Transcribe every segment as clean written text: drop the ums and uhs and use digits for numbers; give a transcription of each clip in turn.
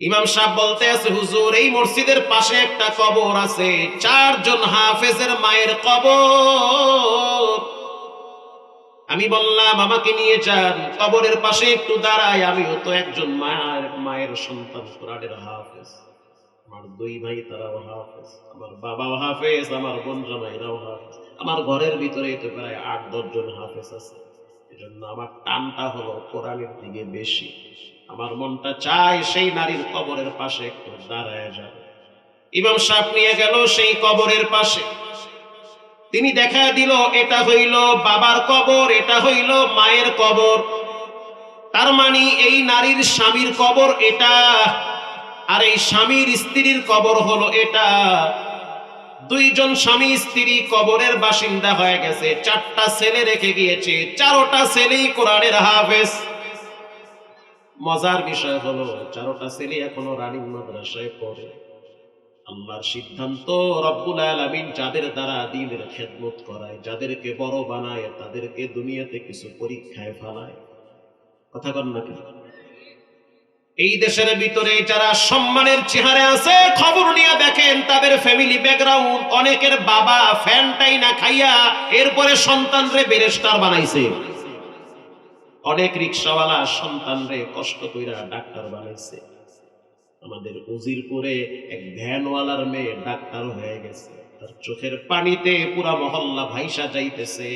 ইমাম সাহেব বলতে আছে, হুজুর এই মসজিদের পাশে একটা কবর আছে, 4 জন হাফেজের মায়ের কবর। আমি বললাম আমাকে নিয়ে যান, কবরের পাশে একটু দাঁড়াই, আমিও তো একজন মায়ের সন্তান, কোরআনের হাফেজ। আমার 2 ভাই তারাও হাফেজ, আমার বাবাও হাফেজ, আমার বোন জামাইরাও হাফেজ, আমার ঘরের ভিতরে তো প্রায় 8-10 জন হাফেজ আছে। এজন্য আমার টানটা হলো কোরআনের দিকে বেশি। আমার মনটা চায় সেই নারীর কবরের পাশে একটু দাঁড়ায় যাবে। ইমাম সাহেব নিয়ে গেল সেই কবরের পাশে। তিনি দেখা দিল এটা হইল বাবার কবর, এটা হইল মায়ের কবর। তার মানে এই নারীর স্বামীর কবর এটা, আর এই স্বামীর স্ত্রীর কবর হলো এটা। 2 জন স্বামী স্ত্রী কবরের বাসিন্দা হয়ে গেছে, 4টা ছেলে রেখে গিয়েছে, 4টা ছেলেই কোরআনের হাফেজ। মজার বিষয় হলো 4টা ছেলে এখনো রানিং মাদ্রাসায় পড়ে। আল্লাহর সিদ্ধান্ত, রব্বুল আলামিন যাদের দ্বারা দ্বীনের খেদমত করায়, যাদেরকে বড় বানায়, তাদেরকে দুনিয়াতে কিছু পরীক্ষায় ফেলায়। কথা কন না কেন? এই দেশের ভিতরে যারা সম্মানের চেহারা আছে, খবর নিয়ে দেখেন তাদের ফ্যামিলি ব্যাকগ্রাউন্ড, অনেকের বাবা ফ্যানটাই না খাইয়া এরপরে সন্তানরে ব্যারিস্টার বানাইছে। অনেক রিকশাওয়ালা সন্তানরে কষ্ট কইরা ডাক্তার বানাইছে। আমাদের উজিরপুরে এক ভ্যানওয়ালার মেয়ে ডাক্তার হয়ে গেছে, তার চোখের পানিতে পুরা মহল্লা ভাইসা যাইতেছে।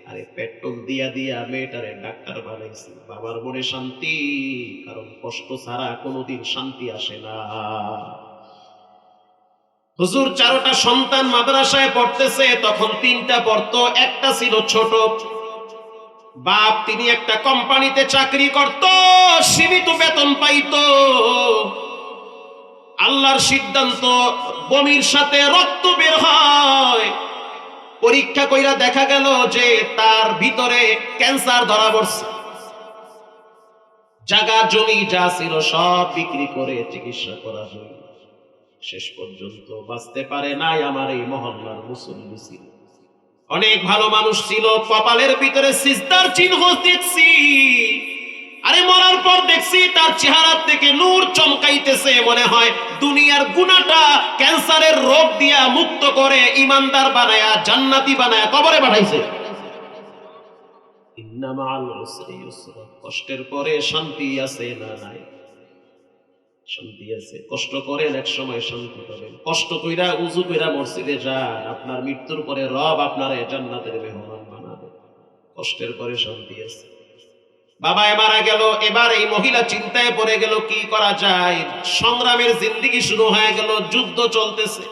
আরে পেট্রোল দিয়া দিয়া মেয়েটারে ডাক্তার বানাইছে। বাবার মনে শান্তি, কারণ কষ্ট ছাড়া কোনোদিন শান্তি আসে না। হুজুর 4টা সন্তান মাদ্রাসায় পড়তেছে, তখন 3টা পড়তো, একটা ছিল ছোট। বাপ তিনি একটা কোম্পানিতে চাকরি করত, সীমিত বেতন পাইতো। আল্লাহর সিদ্ধান্ত, বমির সাথে রক্ত বের হয়। পরীক্ষা কইরা দেখা গেল যে তার ভিতরে ক্যান্সার ধরা পড়ছে। জায়গা জমি যা ছিল সব বিক্রি করে চিকিৎসা করা হইল। শেষ পর্যন্ত বাঁচতে পারে নাই। আমার এই মহল্লার মুসল্লি ছিল, অনেক ভালো মানুষ ছিল, কপালের ভিতরে সিজদার চিহ্ন দেখছি। আরে মরার পর দেখছি তার চেহারা থেকে নূর চমকাইতেছে, মনে হয় দুনিয়ার গুনাহটা ক্যান্সারের রোগ দিয়া মুক্ত করে ইমানদার বানায়া জান্নাতি বানায়া কবরে পাঠাইছে। ইন্না মাআল উসরি ইউসরা, কষ্টের পরে শান্তি আছে না নাই? শান্তি আছে। কষ্ট করেন, এক সময় শান্তি পাবেন। কষ্ট কইরা উযু কইরা মসজিদে যান, আপনার মৃত্যুর পরে রব আপনারে জান্নাতের মেহমান বানাবে। কষ্টের পরে শান্তি আছে। বাবা মারা গেল, এবার এই মহিলা চিন্তায় পড়ে গেল কি করা যায়। সংগ্রামের জিন্দেগি শুরু হয়ে গেল, যুদ্ধ চলতেছে।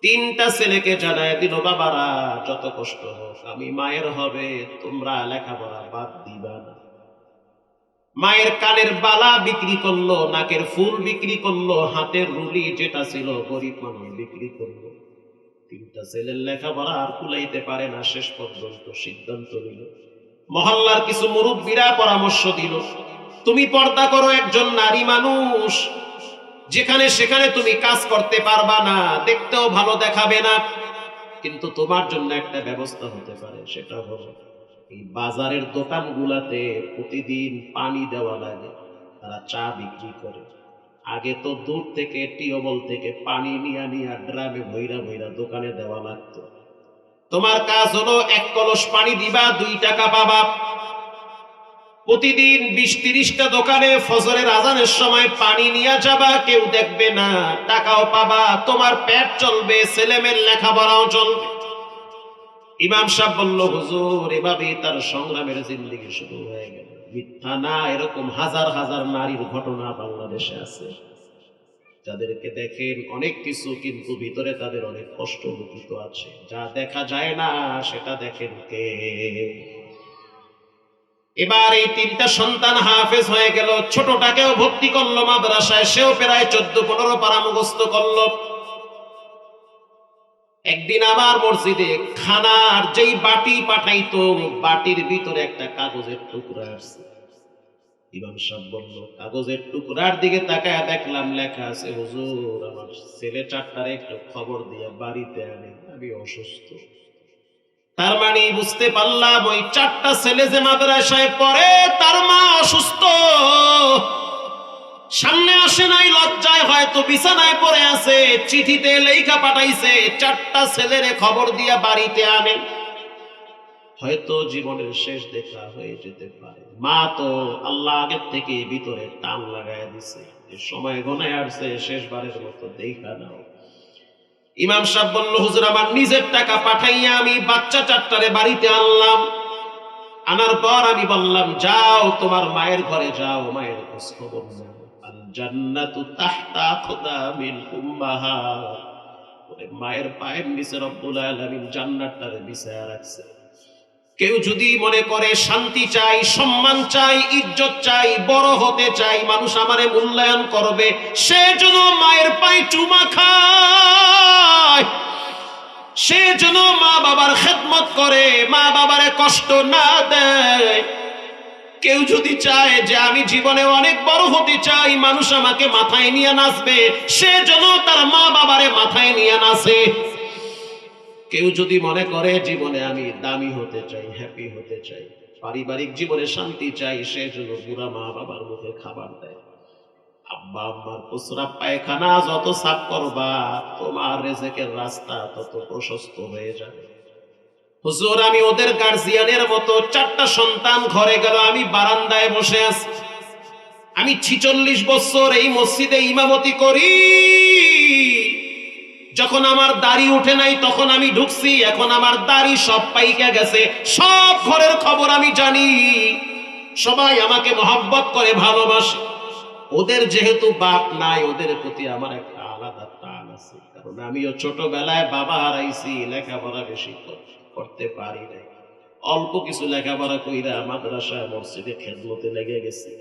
3টা ছেলেকে জানায় দিল, বাবারা যত কষ্ট হোক আমি মায়ের হবে, তোমরা লেখাপড়া বাদ দিবা না। মায়ের কানের বালা বিক্রি করলো, নাকের ফুল বিক্রি করলো, হাতের রুলি যেটা ছিল গরিব মানুষ বিক্রি করলো। 3টা ছেলের লেখাপড়া আর কুলাইতে পারে না। শেষ পর্যন্ত সিদ্ধান্ত নিল, মহল্লার কিছু মুরব্বীরা পরামর্শ দিল, তুমি পর্দা করো, একজন নারী মানুষ, যেখানে সেখানে তুমি কাজ করতে পারবা না, দেখতেও ভালো দেখাবে না, কিন্তু তোমার জন্য একটা ব্যবস্থা হতে পারে। সেটা হলো এই বাজারের দোকানগুলাতে প্রতিদিন পানি দেওয়া লাগে। তারা চা বিক্রি করে, আগে তো দূর থেকে টিউবওয়েল থেকে পানি নিয়ে নিয়ে ড্রামে ভৈরা ভৈরা দোকানে দেওয়া লাগতো। তোমার কাজ হলো 1 কলস পানি দিবা, 2 টাকা পাবা। প্রতিদিন 20-30টা দোকানে ফজরের আজানের সময় পানি নিয়ে যাবা, কেউ দেখবে না, টাকাও পাবা, তোমার পেট চলবে, ছেলেমেয়ের লেখাপড়াও চলবে। ইমাম সাহেব বলল, হুজুর এভাবেই তার সংগ্রামের জিন্দেগি শুরু হয়ে গেল। মিথ্যা না, এরকম হাজার হাজার নারীর ঘটনা বাংলাদেশে আছে, যাদেরকে দেখেন অনেক কিছু, কিন্তু ভিতরে তাদের অনেক কষ্ট লুকিত আছে, যা দেখা যায় না সেটা দেখেন কে। এবার এই 3টা সন্তান হাফেজ হয়ে গেল। ছোটটাকেও ভর্তি করলো মাদ্রাসায়, সেও প্রায় 14-15 পারা মুখস্থ করলো। একদিন আমার মসজিদে খানার যেই বাটি পাঠাইতো, বাটির ভিতরে একটা কাগজের টুকরা আসছে। ইমাম সাহেব বলল, কাগজের টুকরার দিকে তাকায় দেখলাম লেখা আছে, হুজুর আমার ছেলে 4টারে একটু খবর দিয়ে বাড়িতে আনে, আমি অসুস্থ। তার মানে বুঝতে পারলাম ওই 4টা ছেলে যে মাদ্রাসায় পড়ে তার মা অসুস্থ। সামনে আসে নাই, লজ্জায় হয়তো বিছানায় পড়ে আছে, চিঠিতে লেখা পাঠাইছে 4টা ছেলেরে খবর দিয়া বাড়িতে আনে। হয়তো জীবনের শেষ দেখা হয়ে যেতে পারে। মা তো আল্লাহ আগের থেকে ভিতরে টান লাগায় দিছে, যে সময় গনায় আসছে, শেষবারের মতো দেখা নাও। ইমাম সাহেব বলল, হুজুর আমার নিজের টাকা পাঠাইয়া আমি বাচ্চা 4টারে বাড়িতে আনলাম। আনার পর আমি বললাম, যাও তোমার মায়ের ঘরে যাও, মায়ের খোঁজ খবর নাও। আল জান্নাতু তাহতা আকদামিল উম্মাহাত, মায়ের পায়ের নিচে রব্বুল আলামিন জান্নাতটারে বিছায়া রাখছে। কেউ যদি মনে করে শান্তি চাই, সম্মান চাই, ইজ্জত চাই, বড় হতে চাই, মানুষ আমারে মূল্যায়ন করবে, সে যেন মায়ের পায়ে চুমা খায়, সে যেন মা বাবার খেদমত করে, মা বাবারে কষ্ট না দেয়। কেউ যদি চায় যে আমি জীবনে অনেক বড় হতে চাই, মানুষ আমাকে মাথায় নিয়ে নাচবে, সে যেন তার মা বাবারে মাথায় নিয়ে নাচে। কেউ যদি মনে করে জীবনে আমি দামি হতে চাই, হ্যাপি হতে চাই, পারিবারিক জীবনে শান্তি চাই, সে যেন বুড়া মা বাবার মুখে খাবার দেয়। আব্বা আম্মার প্রস্রাব পায়খানা যত সাফ করবা, তোমার রিজিকের রাস্তা তত প্রশস্ত হয়ে যাবে। হুজুর আমি ওদের গার্জিয়ানের মতো 4টা সন্তান ঘরে গেল, আমি বারান্দায় বসে আছি। আমি 46 বছর এই মসজিদে ইমামতি করি। যখন আমার দাড়ি উঠে নাই তখন আমি ঢুকছি, এখন আমার দাড়ি সব পাইকা গেছে, সব ঘরের খবর আমি জানি। সবাই আমাকে মহব্বত করে, ভালোবাসে। ওদের যেহেতু বাপ নাই, ওদের প্রতি আমার একটা আলাদা টান আছে, কারণ আমিও ছোটবেলায় বাবা হারাইছি, লেখাপড়া বেশি করতে পারি নাই। অল্প কিছু লেখাপড়া কইরা মাদ্রাসায় মসজিদে খেদমতে লেগে গেছে।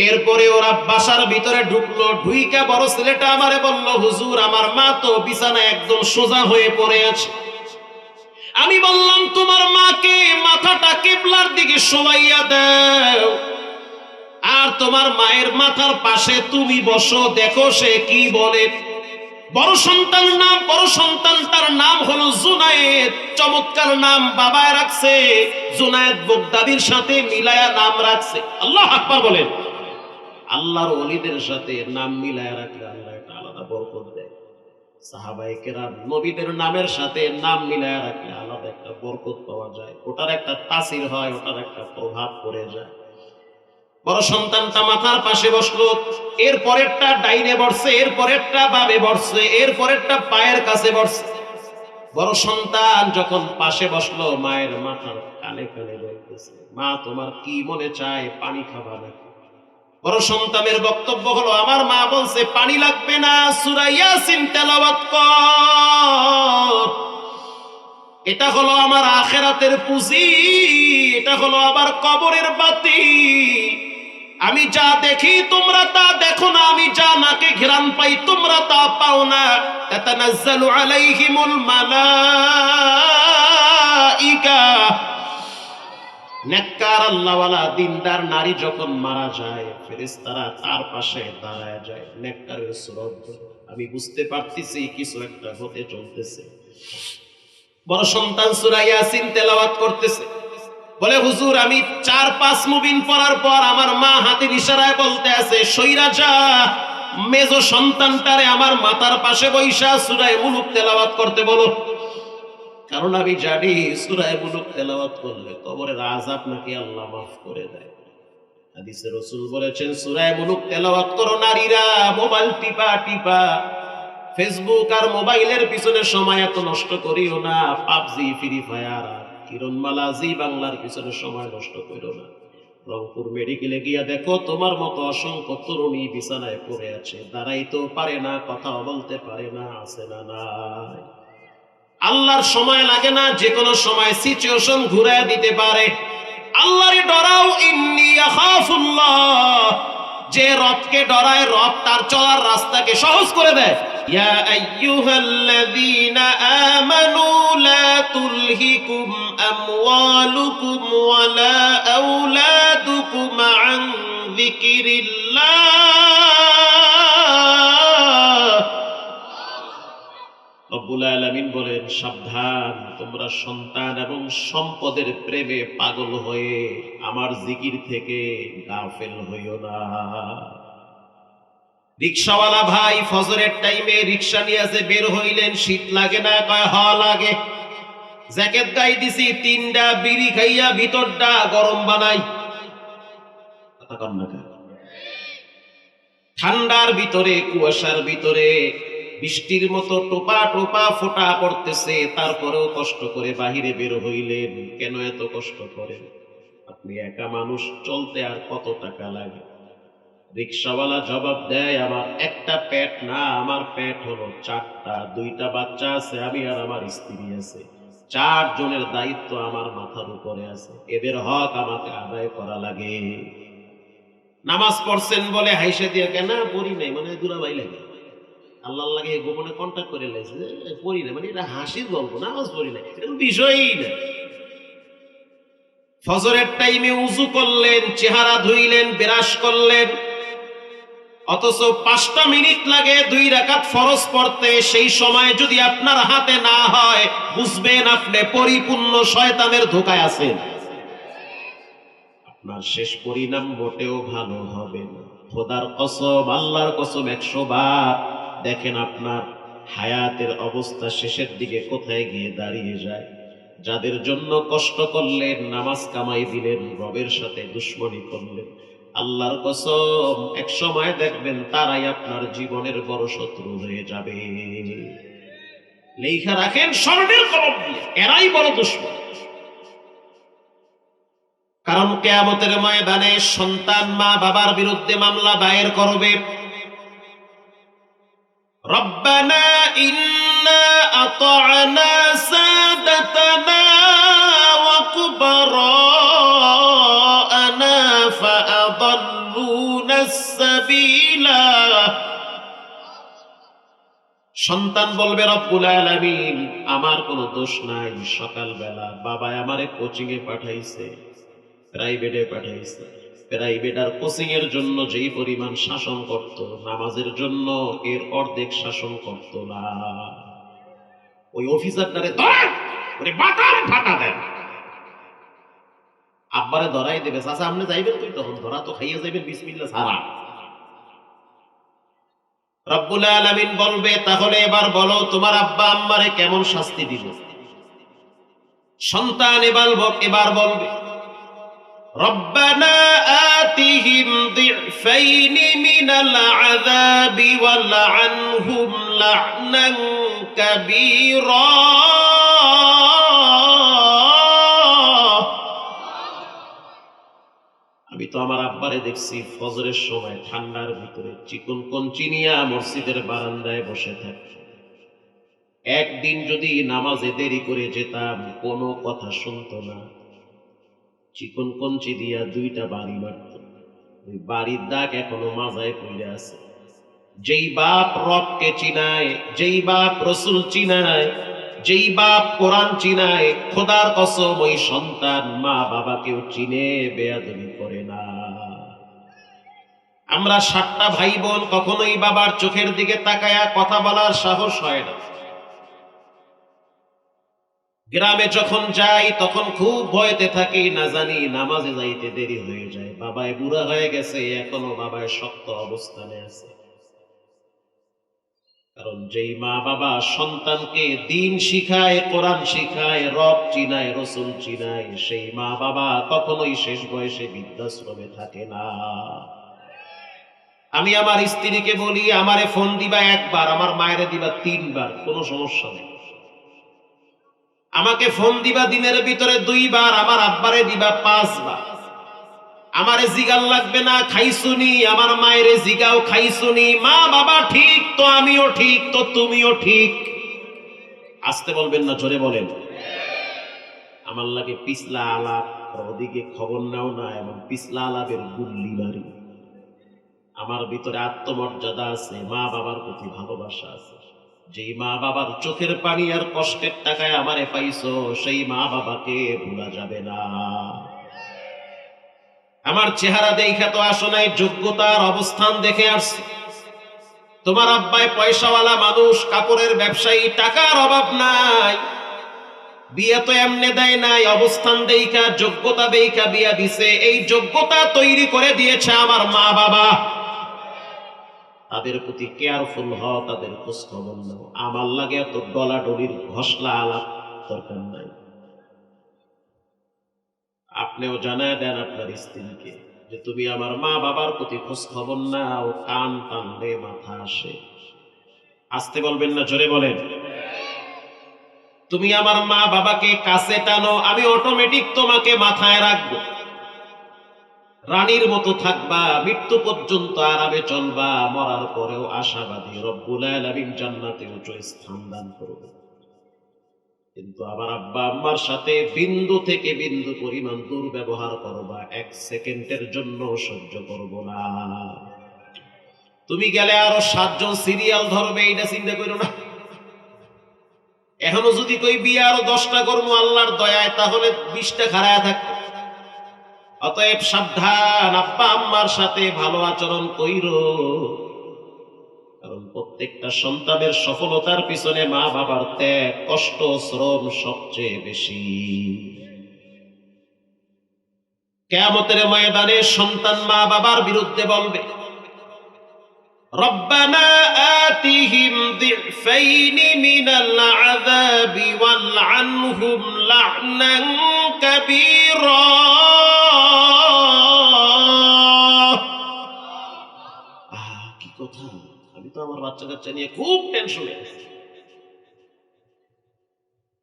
এরপরে ওরা বাসার ভিতরে ঢুকলো, ঢুইকা বড় ছেলেটা আমারে বলল, হুজুর আমার মা তো বিছানায় একদম সোজা হয়ে পড়ে আছে। আমি বললাম, তোমার মাকে মাথাটা কিবলার দিকে শোয়াইয়া দাও, আর তোমার মায়ের মাথার পাশে তুমি বসো, দেখো সে কি বলে। বড় সন্তান নাম, বড় সন্তান তার নাম হলো জুনায়েদ, চমৎকার নাম বাবায় রাখছে, জুনায়েদ বগদাদির সাথে মিলায়া নাম রাখছে। আল্লাহু আকবার বলেন। আল্লাহর ওলিদের সাথে নাম মিলায়া রাখলে আল্লাহ একটা আলাদা বরকত দেয়। সাহাবায়ে কেরাম নবীদের নামের সাথে নাম মিলায়া রাখলে আলাদা একটা বরকত পাওয়া যায়, ওটার একটা তাসির হয়, ওটার একটা প্রভাব পড়ে যায়। বড় সন্তানটা মাথার পাশে বসলো, এর পরেরটা ডাইনে বসছে, এর পরেরটা বামে বসছে, এর পরেরটা পায়ের কাছে বসছে। বড় সন্তান যখন পাশে বসলো, মায়ের মাথার কানে কানে বলতেছে, মা তোমার কি মনে চায়, পানি খাবা নাকি? বড় সন্তানের বক্তব্য হলো, আমার মা বলছে পানি লাগবে না, সূরা ইয়াসিন তেলাওয়াত কর। এটা হলো আমার আখিরাতের পুঁজি, এটা হলো আমার কবরের বাতি। আমি যা দেখি তোমরা তা দেখো না, আমি যা নাকে ঘ্রাণ পাই তোমরা তা পাও না। তাতানাজ্জালু আলাইহিমুল মালাইকা। নেককার আল্লাহওয়ালা দিনদার নারী যখন মারা যায়, ফেরেশতারা তার পাশে দাঁড়ায় যায়, নেককারের সুরত ধরে। আমি বুঝতে পারতেছি কিছু একটা হতে চলতেছে। বড় সন্তান সূরা ইয়াসিন তেলাওয়াত করতেছে, বলে হুজুর আমি 4-5 মুবিন পড়ার পর আমার মা হাতের ইশারায় বলতে আছে, সইরা যা, মেজো সন্তানটারে আমার মাথার পাশে বইসা সূরা মুলুক তেলাওয়াত করতে বলো। কারণ আমি জানি সূরা মুলুক তেলাওয়াত করলে কবরের আযাব নাকি আল্লাহ মাফ করে দেয়। হাদিসে রাসূল বলেছেন, সূরা মুলুক তেলাওয়াত করো নারীরা, মোবাইল টিপা টিপা, ফেসবুক আর মোবাইলের পিছনে সময় এত নষ্ট করিও না। পাবজি, ফ্রি ফায়ার, কিরণমালা, জি বাংলার পিছনে সময় নষ্ট করো না। রংপুর মেডিকেলে গিয়া দেখো, তোমার মতো অসংখ্য তরুণী বিছানায় পড়ে আছে, দাঁড়াইতেও পারে না, কথাও বলতে পারে না, আছে না নাই? আল্লাহর সময় লাগে না, যে কোনো সময় সিচুয়েশন ঘুরায় দিতে পারে। আল্লাহরে ডরাও, ইন্নী আখাফুল্লাহ। যে রবকে ডরায়, রব তার চলার রাস্তাকে সহজ করে দেয়। ইয়া আইয়ুহাল্লাযীনা আমানু লা তুলহিকুম আমওয়ালুকুম ওয়ালা আওলাদুকুম আন যিকরিল্লাহ। রব্বুল আলামিন বলেন, সাবধান, তোমরা সন্তান এবং সম্পদের প্রেমে পাগল হয়ে আমার জিকির থেকে গাফেল হইও না। রিকশাওয়ালা ভাই ফজরের টাইমে রিকশা নিয়ে যে বের হইলেন, শীত লাগে না? কয় হ লাগে। জ্যাকেট গায়ে দিছি, 3টা বিড়ি খাইয়া ভিতরটা গরম বানাই। কথা কন না কেন? ঠান্ডার ভিতরে, কুয়াশার ভিতরে, বৃষ্টির মতো টোপা টোপা ফোঁটা পড়তেছে, তারপরেও কষ্ট করে বাহিরে বের হইলেন। কেন এত কষ্ট করেন? আপনি একা মানুষ, চলতে আর কত টাকা লাগে? রিকশাওয়ালা জবাব দেয়, আমার একটা পেট না, আমার পেট হলো 4টা, 2টা বাচ্চা আছে, আমি আর আমার স্ত্রী আছে, 4 জনের দায়িত্ব আমার মাথার উপরে আছে, এদের হক আমাকে আদায় করা লাগে। নামাজ পড়ছেন বলে হাইসা দিয়ে, কেন পড়ি নাই, মানে দুলাভাই লাগে, আল্লাহ লাগে গোপনে কন্ট্যাক্ট করে লাগছে, পড়ি না, মানে এটা হাসির গল্প, নামাজ পড়ি নাই, এটা বিষয়ই না। ফজরের টাইমে উজু করলেন, চেহারা ধুইলেন, বিরাস করলেন, অথচ 5টা মিনিট লাগে 2 রাকাত ফরজ পড়তে। সেই সময় যদি আপনার হাতে না হয়, বুঝবেন আপনি পরিপূর্ণ শয়তানের ধোঁকায় আছেন। আপনার শেষ পরিণাম মোটেও ভালো হবে না। খোদার কসম, আল্লাহর কসম 100 বার। দেখেন আপনার হায়াতের অবস্থা শেষের দিকে কোথায় গিয়ে দাঁড়িয়ে যায়। যাদের জন্য কষ্ট করলেন, নামাজ কামাই দিলেন, রবের সাথে দুশ্মনী করলেন, আল্লাহর কসম এক সময় দেখবেন তারাই আপনার জীবনের বড় শত্রু হয়ে যাবে। লেখা রাখেন স্বর্ণের কলম দিয়ে, এরাই বড় দুশ্মন। কারণ কিয়ামতের ময়দানে সন্তান মা বাবার বিরুদ্ধে মামলা দায়ের করবে। রব্বানা ইন্না আতা'না সাদাতানা ওয়া কুবারা'না ফাআদাল্লুনা সাবিলা। সন্তান বলবে, রব্বুল আলামিন আমার কোনো দোষ নাই, সকালবেলা বাবা আমারে কোচিং এ পাঠাইছে, প্রাইভেটে পাঠাইছে, প্রাইভেট আর কোচিং এর জন্য যেই পরিমাণ শাসন করত, নামাজের জন্য এর অর্ধেক শাসন করত না। ওই অফিসারটারে ধরে বাটাম ফাটা দেয়, আব্বারে ধরাই দেবে, চাচা আপনি যাইবেন, তুই তখন ধরা তো খাইয়ে যাইবেন বিসমিল্লাহ ছাড়া। রব্বুল আলামিন বলবে, তাহলে এবার বলো তোমার আব্বা আম্মারে কেমন শাস্তি দিব? সন্তান এবার বলবে, রব্বানা আতিহিম দিফাইনি মিনাল আযাবি ওয়ালআনহুম লা'নান কাবীরা। আমি তো আমার আব্বারে দেখছি ফজরের সময় ঠান্ডার ভিতরে চিকন কঞ্চি নিয়ে মসজিদের বারান্দায় বসে থাকে। একদিন যদি নামাজে দেরি করে যেতাম, কোনো কথা শুনতো না, চিকন কঞ্চি দিয়া 2টা বাড়ি মারত। ওই বাড়ির দাগ এখনো মাজায় পড়ে আছে। যেই বাপ রবকে চিনায়, যেই বাপ রসুল চিনায়, যেই বাপ কোরআন চিনায়, খোদার কসম ওই সন্তান মা বাবাকেও চিনে বেয়াদবি করে না। আমরা 7টা ভাই বোন কখনোই বাবার চোখের দিকে তাকায়া কথা বলার সাহস হয় না। গ্রামে যখন যাই তখন খুব ভয়তে থাকি, না জানি নামাজে যাইতে দেরি হয়ে যায়, বাবায় বুড়া হয়ে গেছে, এখনো বাবায় শক্ত অবস্থানে আছে। কারণ যেই মা বাবা সন্তানকে দ্বীন শিখায়, কোরআন শিখায়, রব চিনায়, রসুল চিনায়, সেই মা বাবা কখনোই শেষ বয়সে বৃদ্ধাশ্রমে থাকে না। আমি আমার স্ত্রীকে বলি, আমারে ফোন দিবা 1 বার, আমার মায়েরে দিবা 3 বার, কোনো সমস্যা নেই। আমাকে ফোন দিবা দিনের ভিতরে 2 বার, আমার আব্বারে দিবা 5 বার। আমারে জিগাল লাগবে না খাইছুনি, আমার মায়েরে জিগাও খাইছুনি। মা বাবা ঠিক তো আমিও ঠিক, তো তুমিও ঠিক। আসতে বলবেন না, জোরে বলেন। আমার লাগে পিছলা আলাপ, ওদিকে খবর নাও না, এবং পিছলা আলাপের গুল্লি মারি। আমার ভিতরে আত্মমর্যাদা আছে, মা বাবার প্রতি ভালোবাসা আছে। যেই মা বাবার চোখের পানি আর কষ্টের টাকায় আমারে পাইছো, সেই মা বাবাকে ভুলা যাবে না। আমার চেহারা দেখে তো আসো নাই, যোগ্যতার অবস্থান দেখে আসছি। তোমার আব্বাই পয়সাওয়ালা মানুষ, কাপড়ের ব্যবসায়ী, টাকার অভাব নাই। বিয়ে তো এমনি দেয় নাই, অবস্থান দেইখা, যোগ্যতা দেইখা বিয়া দিছে। এই যোগ্যতা তৈরি করে দিয়েছে আমার মা বাবা। তাদের প্রতি কেয়ারফুল হও, তাদের খোঁজ খবর নাও। আমার লাগে এত ডলাডলির ঘষলা আলাপ দরকার নাই। আপনিও জানায় দেন আপনার স্ত্রীকে যে তুমি আমার মা বাবার প্রতি খোঁজ খবর নাও, কান টানলে মাথা আসে। আসতে বলবেন না, জোরে বলেন। তুমি আমার মা বাবাকে কাছে টানো, আমি অটোমেটিক তোমাকে মাথায় রাখবো। রানীর মতো থাকবা, মৃত্যু পর্যন্ত আরামে চলবা, মরার পরেও আশাবাদী রব্বুল আলামিন জান্নাতে উচ্চ স্থান দান করবে। কিন্তু আমার আব্বা আম্মার সাথে বিন্দু থেকে বিন্দু পরিমাণ দুর্ব্যবহার করবা, 1 সেকেন্ডের জন্য সহ্য করব না। তুমি গেলে আরো 7 জন সিরিয়াল ধরবে, এটা চিন্তা করো না। এখনো যদি কই বিয়ে আরো 10টা করবো আল্লাহর দয়ায়, তাহলে 20টা খাড়ায় থাকতো। অতএব সাবধান, আব্বা আম্মার সাথে ভালো আচরণ কইরো, কারণ প্রত্যেকটা সন্তানের সফলতার পিছনে মা বাবার ত্যাগ, কষ্ট, শ্রম সবচেয়ে বেশি। কিয়ামতের ময়দানে সন্তান মা বাবার বিরুদ্ধে বলবে, রব্বানা আতিহিম যিফাইনি মিনাল আযাবি ওয়ালআনহুম লা'নান কাবীরা। কি কথা! আমি তো আমার বাচ্চা কাচ্চা নিয়ে খুব টেনশনে আছি।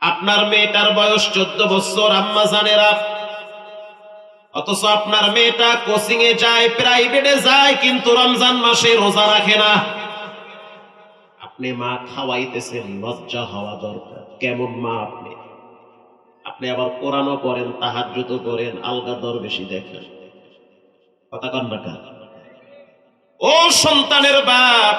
আপনার মেয়েটার বয়স 14 বছর আম্মা জানেরা, অথচ আপনার মেয়েটা কোচিং এ যায়, প্রাইভেটে যায়, কিন্তু রমজান মাসে রোজা রাখে না। আপনি মা খাওয়াইতেছেন, লজ্জা হওয়া দরকার। কেমন মা আপনি! আপনি আবার কোরআনও পড়েন, তাহাজ্জুদও করেন, আলগা দরবেশি দেখেন। কথা কন না কেন? ও সন্তানের বাপ,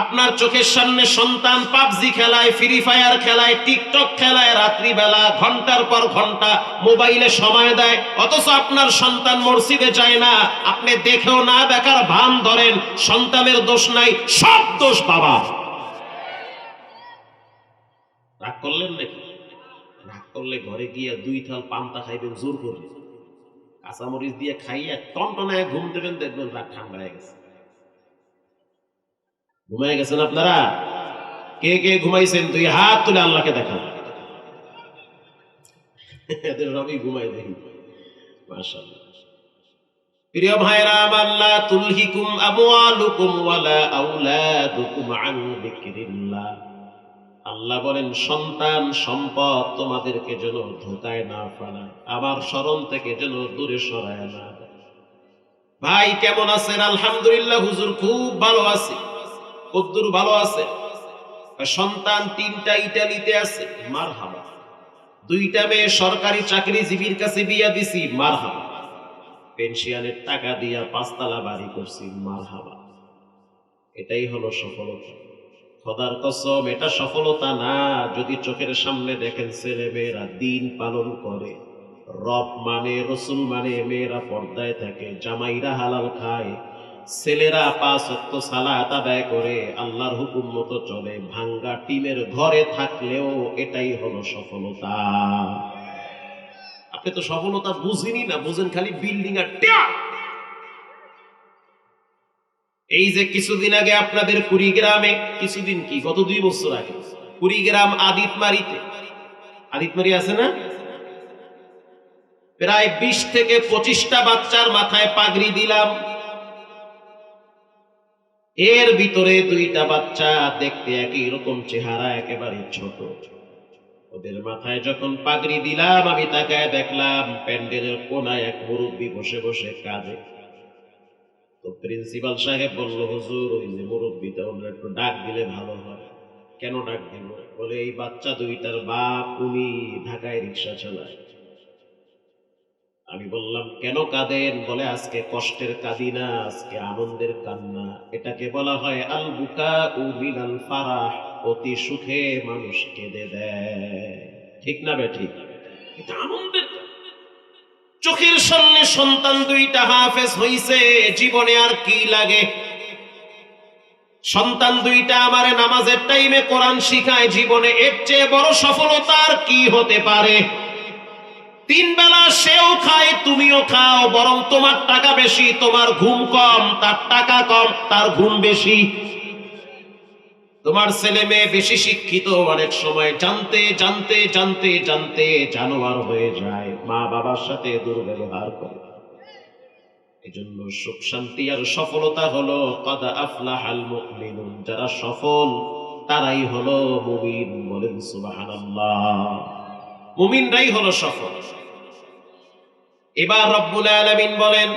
আপনার চোখের সামনে সন্তান পাবজি খেলায়, ফ্রি ফায়ার খেলায়, টিকটক খেলায়, রাত্রিবেলা ঘন্টার পর ঘন্টা মোবাইলে সময় দেয়, অথচ আপনার সন্তান মসজিদে যায় না। আপনি দেখেও না দেখার ভান ধরেন। সন্তানের দোষ নাই, সব দোষ বাবা। রাগ করলেন নাকি? রাগ করলে ঘরে গিয়ে 2 থাল পান্তা খাইবেন জোর করে, কাঁচামরিচ দিয়ে খাইয়ে টনটনায় ঘুম দেবেন, দেখবেন রাগ ঠান্ডা হয়ে গেছে। ঘুমায় গেছেন আপনারা? কে কে ঘুমাইছেন 2 হাত তুলে আল্লাহকে দেখান। এদের রবি ঘুমাই দেখি, মাশাআল্লাহ। প্রিয় ভাইরা আমার, লা তুলহিকুম আমওয়ালুকুম ওয়ালা আওলাদুকুম আন যিকরিল্লাহ। আল্লাহ বলেন সন্তান সম্পদ তোমাদেরকে যেন ধোঁকায় না ফেলায়, আমার স্মরণ থেকে যেন দূরে সরায় না দেয়। ভাই কেমন আছেন? আলহামদুলিল্লাহ হুজুর, খুব ভালো আছি। কদ্দুর ভালো আছে? সন্তান 3টা ইটালিতে আছে, মারহাবা। 2টা মেয়ে সরকারি চাকরিজীবীর কাছে বিয়া দিছি, মারহাবা। পেনশনের টাকা দিয়া 5 তলা বাড়ি করছি, মারহাবা। এটাই হলো সফলতা। খোদার কসম, এটা সফলতা না যদি চোখের সামনে দেখেন ছেলে মেয়েরা দিন পালন করে, রব মানে, রসুল মানে, মেয়েরা পর্দায় থাকে, জামাইরা হালাল খায়, ছেলেরা 5 ওয়াক্ত সালাত আদায় করে, আল্লাহর হুকুম মতো চলে। ভাঙ্গা টিমের ঘরে থাকলেও এটাই হলো সফলতা। আপনি তো সফলতা বুঝিনি না, বুঝেন খালি বিল্ডিং আর টিয়া। এই যে কিছুদিন আগে আপনাদের কুড়িগ্রামে, কিছুদিন কি গত 2 বছর আগে কুড়িগ্রাম আদিতমারি আছে না, প্রায় 20 থেকে 25টা বাচ্চার মাথায় পাগড়ি দিলাম। এর ভিতরে 2টা বাচ্চা দেখতে একই রকম চেহারা, একেবারে ছোট। ওদের মাথায় যখন পাগড়ি দিলাম, আমি তাকায় দেখলাম প্যান্ডেলের কোনায় এক মুরব্বী বসে বসে কাঁদে। তো প্রিন্সিপাল সাহেব বলল, হুজুর ওই যে মুরব্বীটা, ওনার একটু ডাক দিলে ভালো হয়। কেন ডাক দিব? বলে এই বাচ্চা 2টার বাপ, উনি ঢাকায় রিক্সা চালায়। আমি বললাম কেন কাঁদেন? বলে আজকে কষ্টের কাঁদি না, আজকে আনন্দের কান্না। এটাকে বলা হয় আল বুকাউ মিনাল ফারাহ। অতি সুখে মানুষ কেঁদে দেয়, ঠিক না বেঠিক? এটা আনন্দের। চোখের সামনে সন্তান 2টা হাফেজ হইছে, জীবনে আর কি লাগে? সন্তান 2টা আমারে নামাজের টাইমে কোরআন শিখায়, জীবনে এর চেয়ে বড় সফলতা আর কি হতে পারে? তিন বেলা সেও খায়, তুমিও খাও, বরং তোমার টাকা বেশি, তোমার ঘুম কম, তার টাকা কম, তার ঘুম বেশি। তোমার ছেলে মেয়ে বেশি শিক্ষিত, অনেক সময় জানতে জানতে জানতে জানতে জানোয়ার হয়ে যায়, মা বাবার সাথে দুর্ব্যবহার করে। এজন্য সুখ শান্তি আর সফলতা হলো কদ আফলাহাল মুমিনুন, যারা সফল তারাই হলো মুমিন। বলেন সুবহানাল্লাহ। মুমিনরাই হলো সফল। এবার রব্বুল আলামিন বলেন,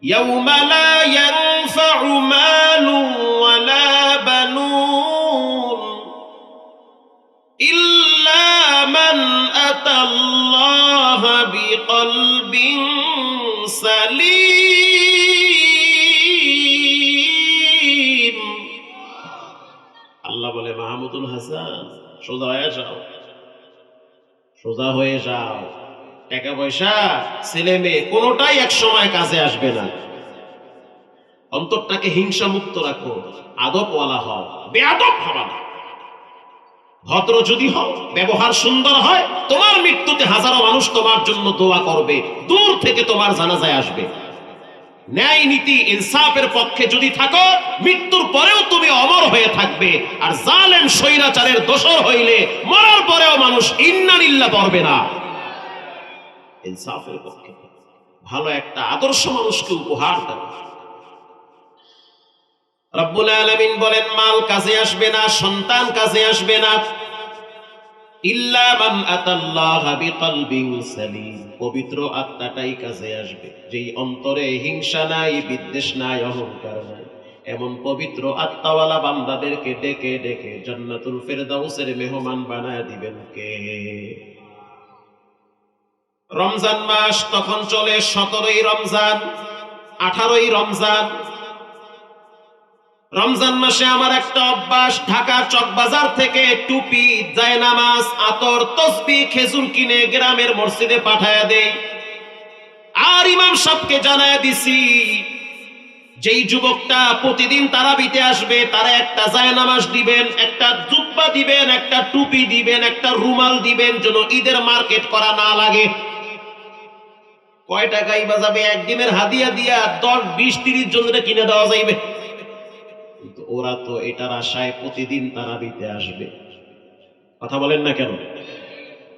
ইয়াউমা লা ইয়ানফাউ মালু ওয়ালা বানুন ইল্লা মান আতাল্লাহা বিকলবিন সালিম। আল্লাহ বলে, মাহমুদুল হাসান সোজা হয়ে যাও, সোজা হয়ে যাও। টাকা পয়সা ছেলে মেয়ে কোনোটাই এক সময় কাজে আসবে না। অন্তরটাকে হিংসা মুক্ত রাখো, আদবওয়ালা হও, বেয়াদব হবা না। ভদ্র যদি হও, ব্যবহার সুন্দর হয়, তোমার মৃত্যুতে হাজারো মানুষ তোমার জন্য দোয়া করবে, দূর থেকে তোমার জানাজায় আসবে। ন্যায় নীতি ইনসাফের পক্ষে যদি থাকো, মৃত্যুর পরেও তুমি অমর হয়ে থাকবে। আর জালেম স্বৈরাচারের দোসর হইলে মরার পরেও মানুষ ইন্না লিল্লাহ পড়বে না। ইনসাফের পক্ষে ভালো একটা আদর্শ মানুষকে উপহার দেবে। রব্বুল আলামিন বলেন, মাল কাজে আসবে না, সন্তান কাজে আসবে না, ইল্লা মান আতাল্লাহা বিকলবিন সালিম, পবিত্র আত্মাটাই কাজে আসবে, যেই অন্তরে হিংসা নাই, বিদ্বেষ নাই, অহংকার নাই। এমন পবিত্র আত্মাওয়ালা বান্দাদেরকে ডেকে ডেকে জান্নাতুল ফেরদাউসের মেহমান বানায় দিবেন কে? রমজান মাস তখন চলে, 17ই রমজান, 18ই রমজান। রমজান মাসে আমার একটা অভ্যাস, ঢাকা চকবাজার থেকে টুপি, জায়নামাজ, আতর, তসবিহ, খেজুর কিনে গ্রামের মসজিদে পাঠায়া দেই। আর ইমাম সাহেবকে জানায়া দিছি, যেই যুবকটা প্রতিদিন তারাবিতে আসবে, তারা একটা জায়নামাজ দিবেন, একটা জুব্বা দিবেন, একটা টুপি দিবেন, একটা রুমাল দিবেন, যেন ঈদের মার্কেট করা না লাগে। কয় টাকাই বাজাবে, একদিনের হাদিয়া দিয়া 10, 20, 30 জনের কিনে দেওয়া যাইবে। কিন্তু ওরা তো এটার আশায় প্রতিদিন তারাবিতে আসবে। কথা বলেন না কেন?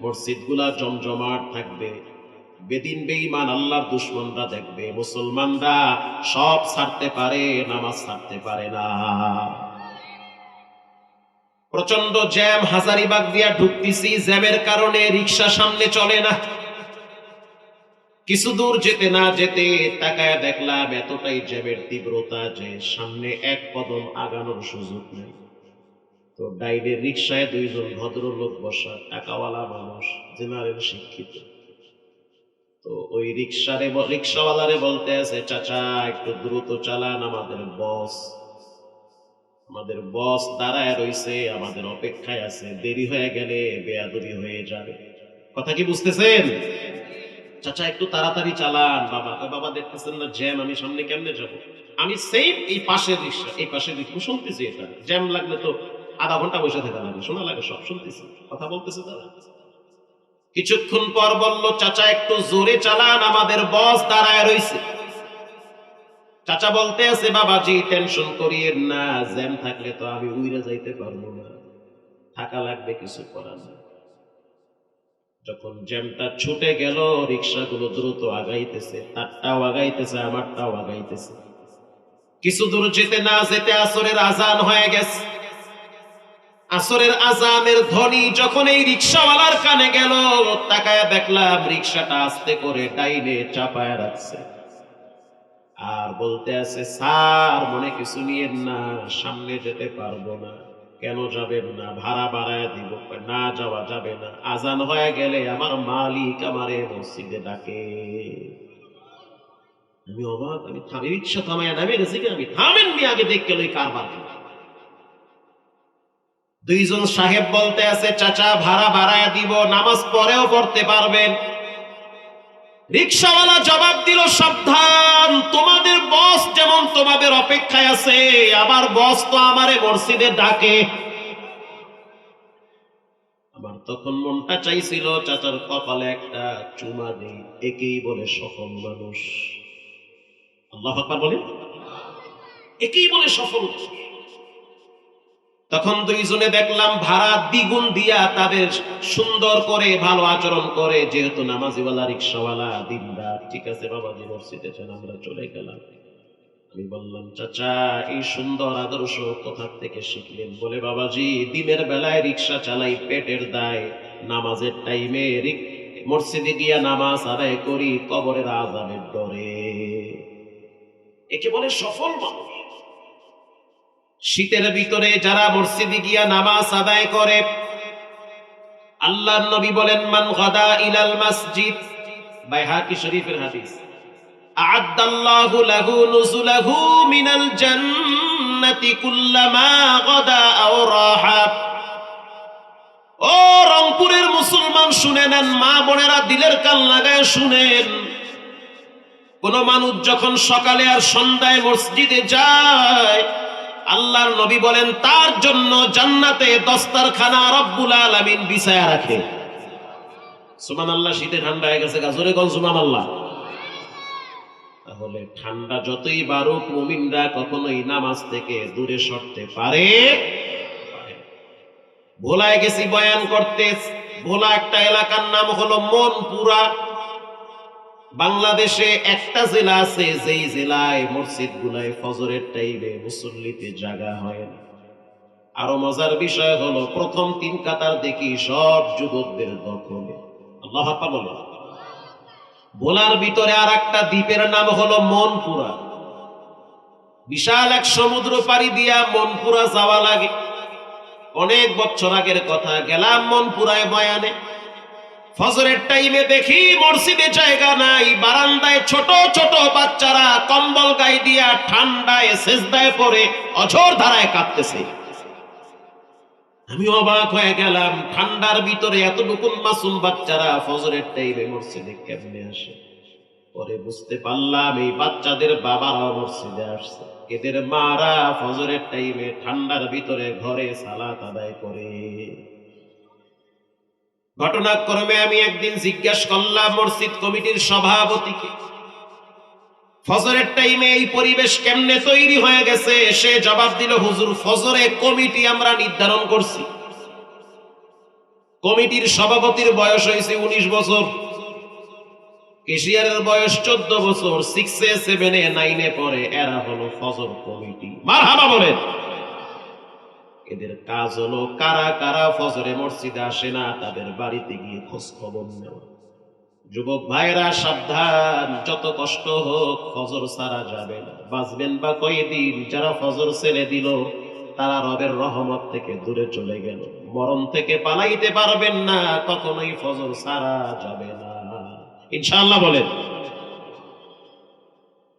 মসজিদগুলা জমজমাট থাকবে, বেদিন বেঈমান আল্লাহর দুশমনরা দেখবে, মুসলমানরা সব ছাড়তে পারে, নামাজ ছাড়তে পারে না। প্রচন্ড জ্যাম, হাজারিবাগ দিয়া ঢুকতেছি, জ্যামের কারণে রিক্সা সামনে চলে না। কিছু দূর যেতে না যেতে তাকায় দেখলাম এতটাই জ্যামের তীব্রতা যে সামনে এক কদম আগানোর সুযোগ নেই। তো ডাইনের রিক্সায় 2 জন ভদ্রলোক বসা, টাকাওয়ালা মানুষ, জেনারেল শিক্ষিত। তো ওই রিক্সাওয়ালারে বলতে আছে, চাচা একটু দ্রুত চালান, আমাদের বস দাঁড়ায় রইছে, আমাদের অপেক্ষায় আছে, দেরি হয়ে গেলে বেয়াদবি হয়ে যাবে। কথা কি বুঝতেছেন? চাচা একটু তাড়াতাড়ি চালান। বাবা দেখতেছেন না জ্যাম, আমি সামনে কেমনে যাব? আমি সেম এই পাশের রিক্সা, এই পাশের রিক্সা শুনতেছি, এটা জ্যাম লাগলে তো আধা ঘন্টা বসে থাকা লাগে, শোনা লাগে, সব শুনতেছি, কথা বলতেছে তারা। কিছুক্ষণ পর বলল, চাচা একটু জোরে চালান, আমাদের বস দাঁড়ায় রইছে। চাচা বলতে আছে, বাবাজি টেনশন করিয়েন না, জ্যাম থাকলে তো আমি উইরে যাইতে পারবো না, থাকা লাগবে, কিছু করার না। যখন জ্যামটা ছুটে গেল, রিক্সাগুলো দ্রুত আগাইতেছে, তারটাও আগাইতেছে, আমারটাও আগাইতেছে। কিছু দূর যেতে না যেতে আসরের আজান হয়ে গেছে। আসরের আজানের ধ্বনি যখন এই রিক্সাওয়ালার কানে গেল, তাকায় দেখলাম রিক্সাটা আস্তে করে ডাইনে চাপায় রাখছে আর বলতে আছে, স্যার মনে কিছু নিয়েন না, সামনে যেতে পারবো না। কেন যাবেন না? ভাড়া বাড়ায় দিব। না, যাওয়া যাবে না, আজান হয়ে গেলে আমার মালিক আমারে মসজিদে ডাকে। আমি অবাক, আমি রিক্সা থামায় নামে গেছি, আমি থামেননি, আগে দেখে লই কারবার। 2 জন সাহেব বলতে আছে, চাচা ভাড়া বাড়ায় দিব, নামাজ পরেও পড়তে পারবেন। রিক্সাওয়ালা জবাব দিল, সাবধান, তোমাদের বস যেমন তোমাদের অপেক্ষায় আছে, আমার বস তো আমারে মসজিদে ডাকে। আমার তখন মনটা চাইছিল চাচার কপালে একটা চুমা দেই, একেই বলে সফল মানুষ। আল্লাহু আকবার বলে, একেই বলে সফল। তখন দুইজনে দেখলাম ভাড়া দ্বিগুণ দিয়া তাদের সুন্দর করে ভালো আচরণ করে, যেহেতু নামাজিওয়ালা রিক্সাওয়ালা দিনদার। ঠিক আছে বাবাজি, মসজিদে যান, আমরা চলে গেলাম। আমি বললাম, চাচা এই সুন্দর আদর্শ কোথা থেকে শিখলেন? বলে, বাবাজি দিনের বেলায় রিক্সা চালাই পেটের দায়, নামাজের টাইমে মসজিদে গিয়া নামাজ আদায় করি কবরের আযাবের ডরে। একে বলে সফল মানুষ। শীতের ভিতরে যারা মসজিদে গিয়া নামাজ আদায় করে, আল্লাহর নবী বলেন, মান গাদা ইলাল মাসজিদ, বাইহাকি শরীফের হাদিস, আ'আদ্দাল্লাহু লাহু নুজুলাহু মিনাল জান্নাতি কুল্লামা গাদা আও রাহা। ও রংপুরের মুসলমান শুনে নেন, মা বোনেরা দিলের কান লাগায় শুনেন, কোন মানুষ যখন সকালে আর সন্ধ্যায় মসজিদে যায়, আল্লাহর নবী বলেন তার জন্য জান্নাতে দস্তারখানা রব্বুল আলামিন বিছায়া রাখে। সুবহানাল্লাহ। শীতে ঠান্ডা হয়ে গেছে, গাজরে কোন সুবহানাল্লাহ। তাহলে ঠান্ডা যতই বাড়ুক, মুমিনরা কখনোই নামাজ থেকে দূরে সরতে পারে। ভোলায় গেছি বয়ান করতে। ভোলা একটা এলাকার নাম হলো মনপুরা। বাংলাদেশে একটা জেলা আছে যেই জেলায় মসজিদ গুলায় ফজরের টাইমে মুসল্লিতে জায়গা হয় না। আরো মজার বিষয় হলো, প্রথম 3 কাতার দেখি সব যুবকদের দখলে। আল্লাহু আকবার বলো। ভোলার ভিতরে আর একটা দ্বীপের নাম হলো মনপুরা। বিশাল এক সমুদ্র পাড়ি দিয়া মনপুরা যাওয়া লাগে। অনেক বছর আগের কথা, গেলাম মনপুরায় বয়ানে। ফজরের টাইমে দেখি মসজিদে জায়গা নাই, বারান্দায় ছোট ছোট বাচ্চারা কম্বল গায়ে দিয়া ঠান্ডায় সেজদায় পড়ে অঝোর ধারায় কাঁদতেছে। আমি অবাক হয়ে গেলাম, ঠান্ডার ভিতরে এতটুকু মাসুম বাচ্চারা ফজরের টাইমে মসজিদে কেমনে আসে? পরে বুঝতে পারলাম এই বাচ্চাদের বাবারাও মসজিদে আসছে, এদের মারা ফজরের টাইমে ঠান্ডার ভিতরে ঘরে সালাত আদায় করে। ঘটনাক্রমে আমি একদিন জিজ্ঞাসা করলাম মসজিদ কমিটির সভাপতিকে, ফজরের টাইমে এই পরিবেশ কেমনে তৈরি হয়ে গেছে? সে জবাব দিল, হুজুর ফজরে কমিটি আমরা নির্ধারণ করছি। কমিটির সভাপতির বয়স হয়েছে 19 বছর, কেশিয়ারের বয়স 14 বছর, 6-এ 7-এ 9-এ পড়ে। এরা হলো ফজর কমিটি। মারহাবা বলেন। এদের কাজ হলো কারা কারা ফজরে মসজিদে আসে না তাদের বাড়িতে গিয়ে খোঁজ খবর নেওয়া। যুবক ভাইরা সাবধান, যত কষ্ট হোক ফজর ছাড়া যাবে না। বাঁচবেন বা কয়দিন? যারা ফজর ছেড়ে দিল তারা রবের রহমত থেকে দূরে চলে গেল। মরণ থেকে পালাইতে পারবেন না, কখনোই ফজর ছাড়া যাবে না ইনশাআল্লাহ বলেন।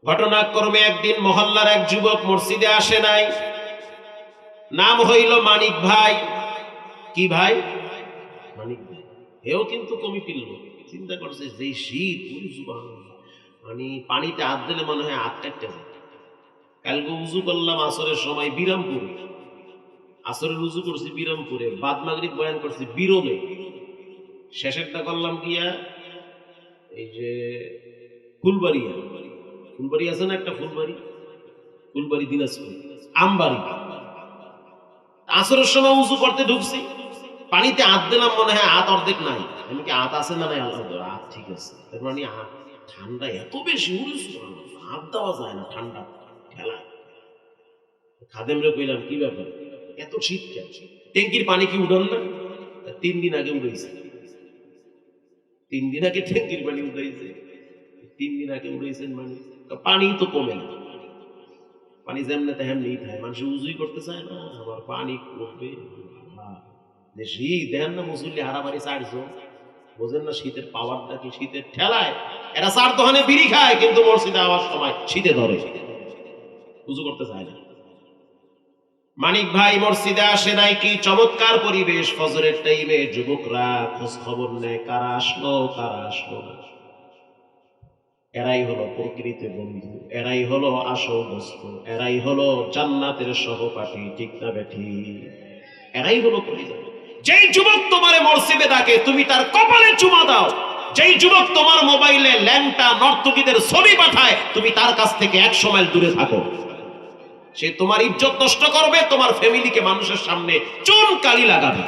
ঘটনাক্রমে একদিন মহল্লার এক যুবক মসজিদে আসে নাই। নাম হইল মানিক ভাই। কি ভাই? মানিক ভাই। এও কিন্তু কমিটির লোক। চিন্তা করছে যে শীত, মানে পানিতে হাত দিলে মনে হয় হাত কাটতে যায়। কালকে উজু করলাম আসরের সময় বিরামপুরে, আসরের উজু করছি বিরামপুরে, বাদ মাগরিব বয়ান করছি বিরলে, শেষেরটা করলাম গিয়া এই যে ফুলবাড়িয়া, ফুলবাড়ি আছে না একটা, ফুলবাড়ি, ফুলবাড়ি দিনাজপুর আমবাড়ি। আসরের সময় উজু করতে ঢুকছি, পানিতে হাত দিলাম, মনে হয় হাত অর্ধেক নাই। আমি কি হাত আছে না নাই? আল্লাহ হাত ঠিক আছে। তার মানে ঠান্ডা এত বেশি, হাত দেওয়া যায় না ঠান্ডা ঠেলায়। খাদেমরে কইলাম, কি ব্যাপার এত শীত কেন? ট্যাঙ্কির পানি কি উঠান না? 3 দিন আগে উঠেছে, 3 দিন আগে ট্যাঙ্কির পানি উঠাইছে। 3 দিন আগে উঠেছেন মানে পানি তো কমে না, পানি যেমনে তেমনি থাকে। মানুষ উজুই করতে চায় না, আবার পানি উঠবে। যে শীত দেখেন না, মুসল্লি হারাবাড়ি 4 জন, বোঝেন না শীতের পাওয়ারটা কি? শীতের ঠেলায় এরা 4 দোকানে বিড়ি খায়, কিন্তু মসজিদে আওয়ার সময় শীতে ধরে, উজু করতে চায় না। মানিক ভাই মসজিদে আসে নাই। কি চমৎকার পরিবেশ! ফজরের টাইমে যুবকরা খোঁজ খবর নেয় কারা আসলো কারা আসলো না। এরাই হলো প্রকৃত বন্ধু, এরাই হলো আসল বস্তু, এরাই হলো জান্নাতের সহপাঠী। ঠিক না বেঠি? এরাই হলো পরিজন। যেই যুবক তোমারে মসজিদে ডাকে তুমি তার কপালে চুমা দাও, যেই যুবক তোমার মোবাইলে ল্যাংটা নর্তকীদের ছবি পাঠায় তুমি তার কাছ থেকে 100 মাইল দূরে থাকো। সে তোমার ইজ্জত নষ্ট করবে, তোমার ফ্যামিলিকে মানুষের সামনে চুন কালি লাগাবে।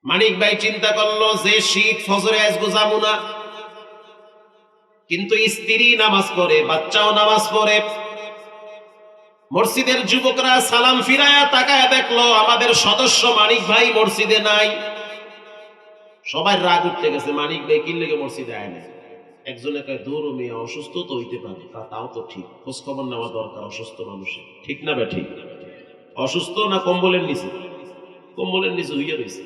মানিক ভাই চিন্তা করলো যে শীত, ফজরে আজগো যাবো না, কিন্তু স্ত্রী নামাজ পড়ে, বাচ্চাও নামাজ পড়ে। মসজিদের যুবকরা সালাম ফিরায়া তাকায় দেখলো আমাদের সদস্য মানিক ভাই মসজিদে নাই। সবাই রাগ উঠতে গেছে, মানিক ভাই কি লেগে মসজিদে আয় না। একজনে কয় দূর মেয়ে অসুস্থ তো হইতে পারে, তাও তো ঠিক, খোঁজ খবর নেওয়া দরকার অসুস্থ মানুষের, ঠিক না বে ঠিক? অসুস্থ না কম্বলের নিচে? কম্বলের নিচে হইয়া রয়েছে।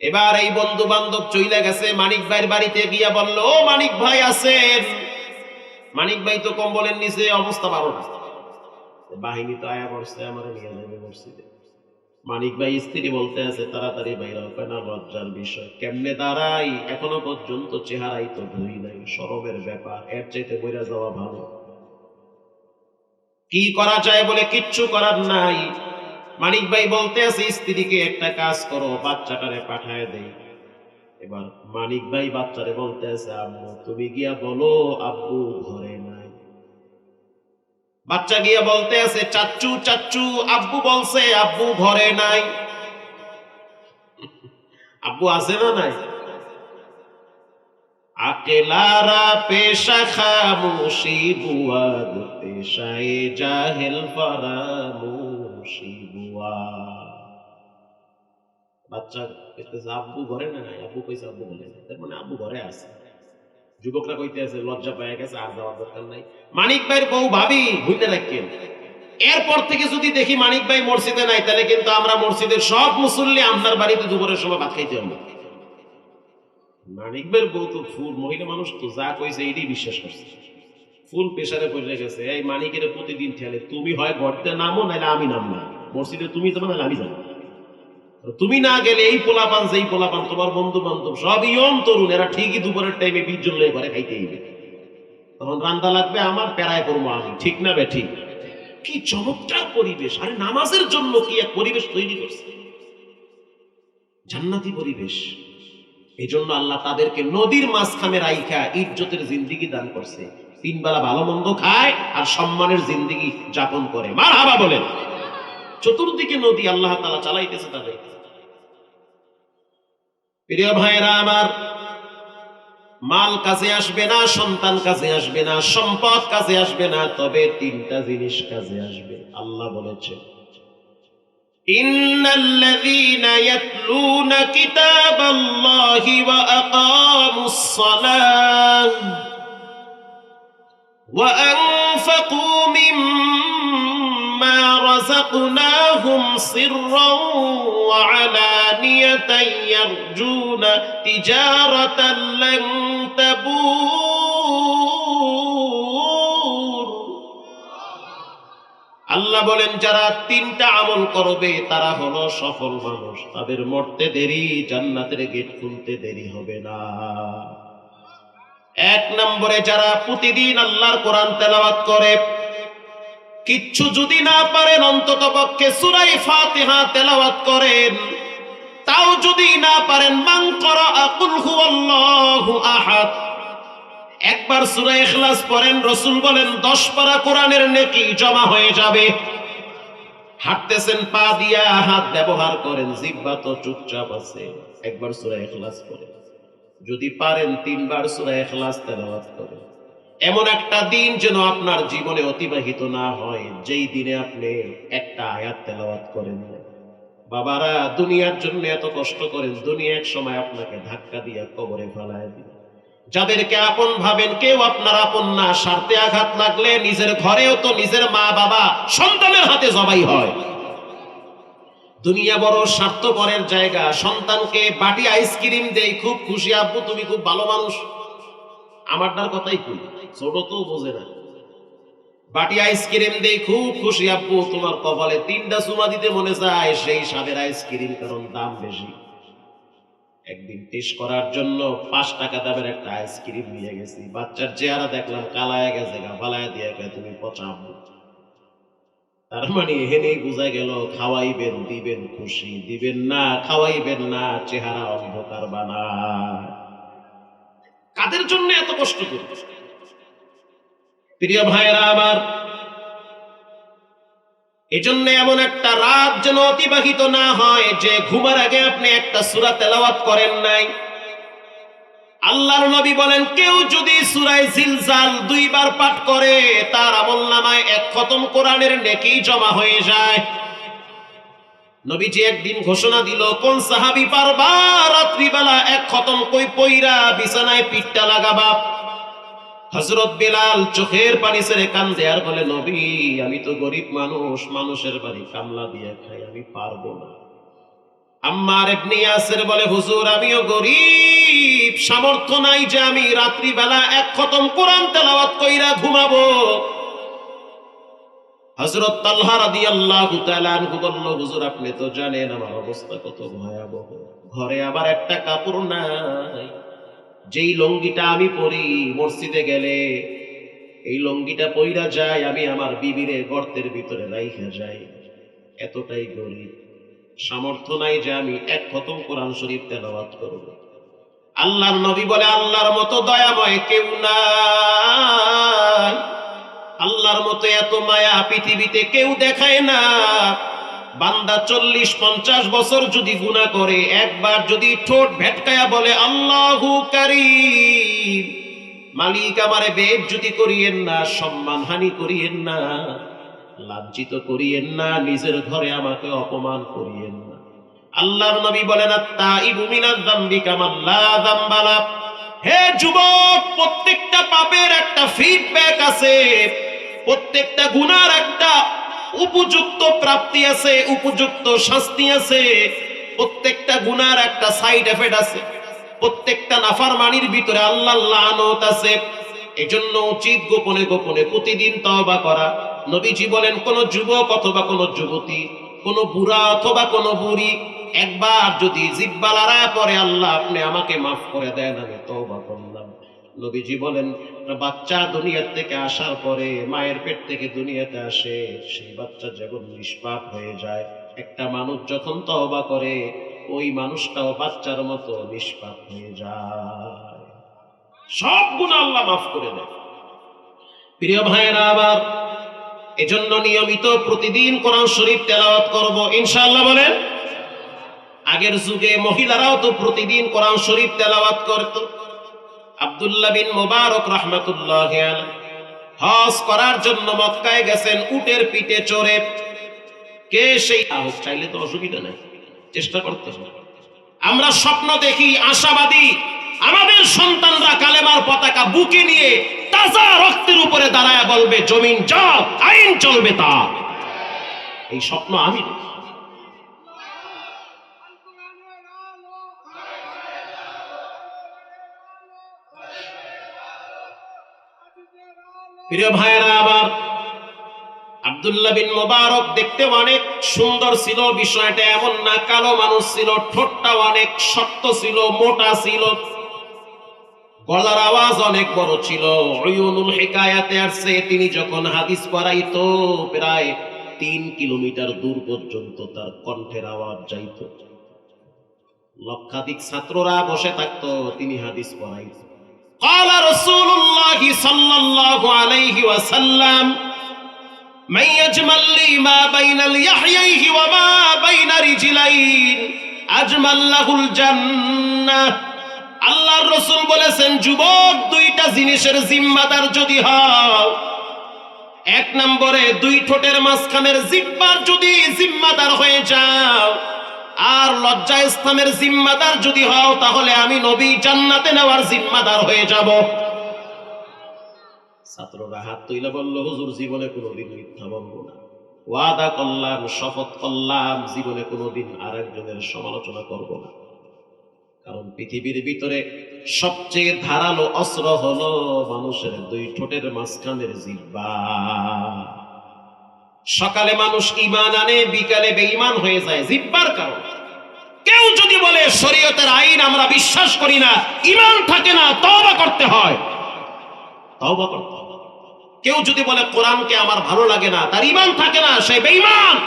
এবার এই বন্ধু বান্ধব চইলা গেছে, মানিক ভাইয়ের বাড়িতে গিয়া বলল, ও মানিক ভাই আছেন? মানিক ভাই তো কম্বলের নিচে, অবস্থা ভালো না। বাহিনী তো আয়া পড়ছে, আমার নিয়ে যাবে মসজিদে। মানিক ভাই স্ত্রী বলতে আছে তাড়াতাড়ি বাইরে, না লজ্জার বিষয়, কেমনে দাঁড়াই, এখনো পর্যন্ত চেহারাই তো ধুই নাই, শরমের ব্যাপার, এর চাইতে বইরা যাওয়া ভালো। কি করা যায় বলে কিচ্ছু করার নাই। মানিক ভাই বলতে আছে স্ত্রীকে একটা কাজ করো, বাচ্চাটারে পাঠায় দেই। এবার মানিক ভাই বাচ্চারে বলতে আছে, আম্মু তুমি গিয়া বলো আব্বু ঘরে নাই। বাচ্চা গিয়া বলতে আছে, চাচ্চু চাচ্চু আব্বু বলছে আব্বু ঘরে নাই। আব্বু আছে না নাই? আকেলারা পেশা খামোশি বুয়া, পেশায়ে জাহেল ফারামোশি বুয়া। বাচ্চা কইতেছে আব্বু ঘরে নাই, আব্বু কইছে আব্বু ঘরে নাই, তার মানে আব্বু ঘরে আছে। যুবকরা কইতে আছে লজ্জা পেয়ে গেছে, আর যাওয়ার দরকার নাই। মানিক ভাইয়ের বউ ভাবি ভুলতে রাখেন। এরপর থেকে যদি দেখি মানিক ভাই মসজিদে নাই, তাহলে কিন্তু আমরা মসজিদের সব মুসল্লি আপনার বাড়িতে দুপুরের সময় ভাত খাইতে হবে। মানিক ভাইয়ের বউ তো ফুল মহিলা মানুষ, তো যা কইছে এইটাই বিশ্বাস করছে। ফুল প্রেসারে পড়ে গেছে, এই মানিকের প্রতিদিন ঠেলে, তুমি হয় ঘরতে নামো নাহলে আমি নামবো মসজিদে, তুমি যাবো নাহলে আমি যাবো। তুমি না গেলে এই পোলাপান যেই পোলাপান তোমার বন্ধু বান্ধব সব ইয়ং তরুণ, এরা ঠিকই দুপুরের টাইমে 20 জন লয়ে ঘরে খাইতে হইবে। তখন রান্না লাগবে আমার, প্যারায় করবো আমি, ঠিক না বে ঠিক? কি চমৎকার পরিবেশ! আরে নামাজের জন্য কি এক পরিবেশ তৈরি করছে, জান্নাতি পরিবেশ। এই জন্য আল্লাহ তাদেরকে নদীর মাঝখানে রাইখা ইজ্জতের জিন্দিগি দান করছে। 3 বেলা ভালো মন্দ খায় আর সম্মানের জিন্দিগি যাপন করে। মারহাবা বলেন। চতুর্দিকে নদী আল্লাহ তাআলা চালাইতেছে তাদের। প্রিয় ভাইরা আমার, মাল কাজে আসবে না, সন্তান কাজে আসবে না, সম্পদ কাজে আসবে না, তবে 3টা জিনিস কাজে আসবে। আল্লাহ বলেছেন, ইন্নাল্লাযীনা ইয়াতলুনা কিতাবাল্লাহি ওয়া আকামুস সালাহ ওয়া আনফাকু মিম্মা রাযাকনাহুম সিররান ওয়া আলানিয়াতান ইয়ারজুনা তিজারাতান লান তাবুর। আল্লাহ বলেন যারা 3টা আমল করবে তারা হলো সফল মানুষ, তাদের মরতে দেরি, জান্নাতের গেট খুলতে দেরি হবে না। 1 নম্বরে যারা প্রতিদিন আল্লাহর কোরআন তেলাওয়াত করে, কিচ্ছু যদি না পারেন অন্তত পক্ষে সূরা ফাতিহা তেলাওয়াত করেন, তাও যদি না পারেন মান ক্বারাআ কুল হুয়াল্লাহু আহাদ, একবার সূরা ইখলাস পড়েন, রাসূল বলেন 10 পারা কোরআনের নেকি জমা হয়ে যাবে। হাঁটতেছেন পা দিয়া হাত ব্যবহার করেন, জিহ্বা তো চুপচাপ আছে, একবার সূরা ইখলাস পড়েন। যদি পারেন 3 বার সূরা ইখলাস তেলাওয়াত করেন। এমন একটা দিন যেন আপনার জীবনে অতিবাহিত না হয় যেই দিনে আপনি একটা আয়াত তেলাওয়াত করেন না। বাবারা দুনিয়ার জন্য এত কষ্ট করেন, দুনিয়া এক সময় আপনাকে ধাক্কা দিয়ে কবরে ফেলায় দিবে। যাদেরকে আপন ভাবেন কেউ আপনার আপন না, স্বার্থে আঘাত লাগলে নিজের ঘরেও তো নিজের মা বাবা সন্তানের হাতে জবাই হয়। দুনিয়া বড় স্বার্থপরের জায়গা। সন্তানকে বাটি আইসক্রিম দেই, খুব খুশি, আব্বু তুমি খুব ভালো মানুষ, আমারটার কথাই কই, ছোট তো বোঝে না। বাটি আইসক্রিম দেই, খুব খুশি, আব্বু তোমার কপালে 3টা চুমা দিতে মনে চায়, সেই স্বাদের আইসক্রিম, কারণ দাম বেশি। একদিন টেস্ট করার জন্য 5 টাকা দামের একটা আইসক্রিম নিয়ে গেছি, বাচ্চার চেহারা দেখলাম কালায় গেছে, ফালায় দিয়ে তুমি পচা আব্বু। তার মানে এখানে বোঝা গেল খাওয়াইবেন দিবেন খুশি, দিবেন না খাওয়াইবেন না চেহারা অন্ধকার বানায়। কাদের জন্য এত কষ্ট করি? প্রিয় ভাইয়েরা আমার, এজন্য এমন একটা রাত যেন অতিবাহিত না হয় যে ঘুমার আগে আপনি একটা সূরা তেলাওয়াত করেন নাই। আল্লাহর নবী বলেন, কেউ যদি সূরা জিলজাল 2 বার পাঠ করে তার আমলনামায় 1 খতম কোরআনের নেকি জমা হয়ে যায়। নবীজি একদিন ঘোষণা দিল, কোন সাহাবী পারবা রাত্রিবেলা 1 খতম কই পইরা বিছানায় পিঠটা লাগাবা? হযরত বিলাল চোখের পানি ছেড়ে কান্দে আর বলে, নবী আমি তো গরিব মানুষ, মানুষের বাড়ি কামলা দিয়ে খাই, আমি পারবো না। আম্মার ইবনে ইয়াসির বলে, হুজুর আমিও গরিব, সামর্থ্য নাই যে আমি রাত্রিবেলা 1 খতম কোরআন তেলাওয়াত কইরা ঘুমাবো। হযরত তালহা রাদিয়াল্লাহু তাআলা আনহু বলল, হুজুর আপনি তো জানেন আমার অবস্থা কত ভয়াবহ, ঘরে আবার একটা কাপড় নাই, যেই লুঙ্গিটা আমি পরি মসজিদে গেলে এই লুঙ্গিটা পইরা যায়, আমি আমার বিবিরে গর্তের ভিতরে রাইখা যাই। এতটাই গরিব, সামর্থ্য নাই যে আমি 1 খতম কোরআন শরীফ তেলাওয়াত করব। আল্লাহর নবী বলে, আল্লাহর মতো দয়াময় কেউ নাই, আল্লাহর মতো এত মায়া পৃথিবীতে কেউ দেখায় না। বান্দা 40-50 বছর যদি গুনাহ করে, একবার যদি ঠোঁট ভেটকায়া বলে আল্লাহু কারীম, মালিক আমারে বেইজ্জতি করিয়েন না, সম্মানহানি করিয়েন না, লাঞ্ছিত করিয়েন না, নিজের ঘরে আমাকে অপমান করিয়েন না। আল্লাহর নবী বলেন, আত-তাইবু মিনাজ যামবি কামান লা যামবা লা। হে যুবক, প্রত্যেকটা পাপের একটা ফিডব্যাক আছে, প্রত্যেকটা গুনার একটা উপযুক্ত প্রাপ্তি আছে, উপযুক্ত শাস্তি আছে, প্রত্যেকটা গুনার একটা সাইড এফেক্ট আছে, প্রত্যেকটা নাফরমানির ভিতরে আল্লাহর লানত আছে। এজন্য উচিত গোপনে গোপনে প্রতিদিন তওবা করা। নবীজি বলেন, কোন যুবক অথবা কোন যুবতী, কোন বুড়া অথবা কোন বুড়ি একবার যদি জিহ্বা লড়ায় পড়ে, আল্লাহ আপনি আমাকে মাফ করে দেন, আমি তওবা করলাম। নবীজি বলেন, বাচ্চা দুনিয়া থেকে আসার পরে, মায়ের পেট থেকে দুনিয়াতে আসে, সেই বাচ্চা যখন নিষ্পাপ হয়ে যায়, একটা মানুষ যখন তওবা করে ওই মানুষটাও বাচ্চার মতো নিষ্পাপ হয়ে যায়, সব গুনাহ আল্লাহ মাফ করে দেয়। প্রিয় ভাইয়েরা আমার, এজন্য নিয়মিত প্রতিদিন কোরআন শরীফ তেলাওয়াত করব ইনশাআল্লাহ। বলেন, আগের যুগে মহিলারাও তো প্রতিদিন কোরআন শরীফ তেলাওয়াত করত। আব্দুল্লাহ বিন মুবারক রাহমাতুল্লাহি আলাইহি হজ করার জন্য মক্কায় গেছেন উটের পিঠে চড়ে। কে সেই আহত, চাইলে তো অসুবিধা নাই, চেষ্টা করতে হবে। আমরা স্বপ্ন দেখি, আশাবাদী, আমাদের সন্তানরা কালেমার পতাকা বুকে নিয়ে তাজা রক্তের উপরে দাঁড়ায় বলবে, জমিন যা আইন চলবে তা। এই স্বপ্ন আমি দেখি। প্রিয় ভাইরা আমার, আব্দুল্লাহ বিন মুবারক দেখতে অনেক সুন্দর ছিল, বিষয়টা এমন না, কালো মানুষ ছিল, ঠোঁটটা অনেক শক্ত ছিল, মোটা ছিল, গলার আওয়াজ অনেক বড় ছিল। উয়ুনুল হিকায়াতে আসছে, তিনি যখন হাদিস পড়াইতো প্রায় 3 কিলোমিটার দূর পর্যন্ত তার কণ্ঠের আওয়াজ যাইত। লক্ষাধিক ছাত্ররা বসে থাকতো, তিনি হাদিস পড়াইতো। قال رسول الله صلى الله عليه وسلم من يجمل لي ما بين لحييه وما بين رجلين اجمل له الجنه। আল্লাহর রাসূল বলেছেন, যুবক, 2টা জিনিসের জিম্মাদার যদি হও, 1 নম্বরে 2 ঠোঁটের মাঝখানের জিহ্বার যদি জিম্মাদার হয়ে যাও, আর লজ্জা স্থানের জিম্মাদার যদি হও, তাহলে আমি নবী জান্নাতে নেওয়ার জিম্মাদার হয়ে যাব। ছাত্ররা হাত তুলে বলল, হুজুর জীবনে কোনোদিন মিথ্যা বলবো না, ওয়াদা করলাম, শপথ করলাম, জীবনে কোনোদিন আরেকজনের সমালোচনা করব না। কারণ পৃথিবীর ভিতরে সবচেয়ে ধারালো অস্ত্র হলো মানুষের 2 ঠোঁটের মাঝখানের জিহ্বা। সকালে মানুষ ঈমান আনে, বিকালে বেঈমান হয়ে যায় জিহ্বার কারণে। কেউ যদি বলে শরীয়তের আইন আমরা বিশ্বাস করি না, ঈমান থাকে না, তওবা করতে হয়, তওবা করতে হয়। কেউ যদি বলে কোরআনকে আমার ভালো লাগে না, তার ঈমান থাকে না, সে বেঈমান।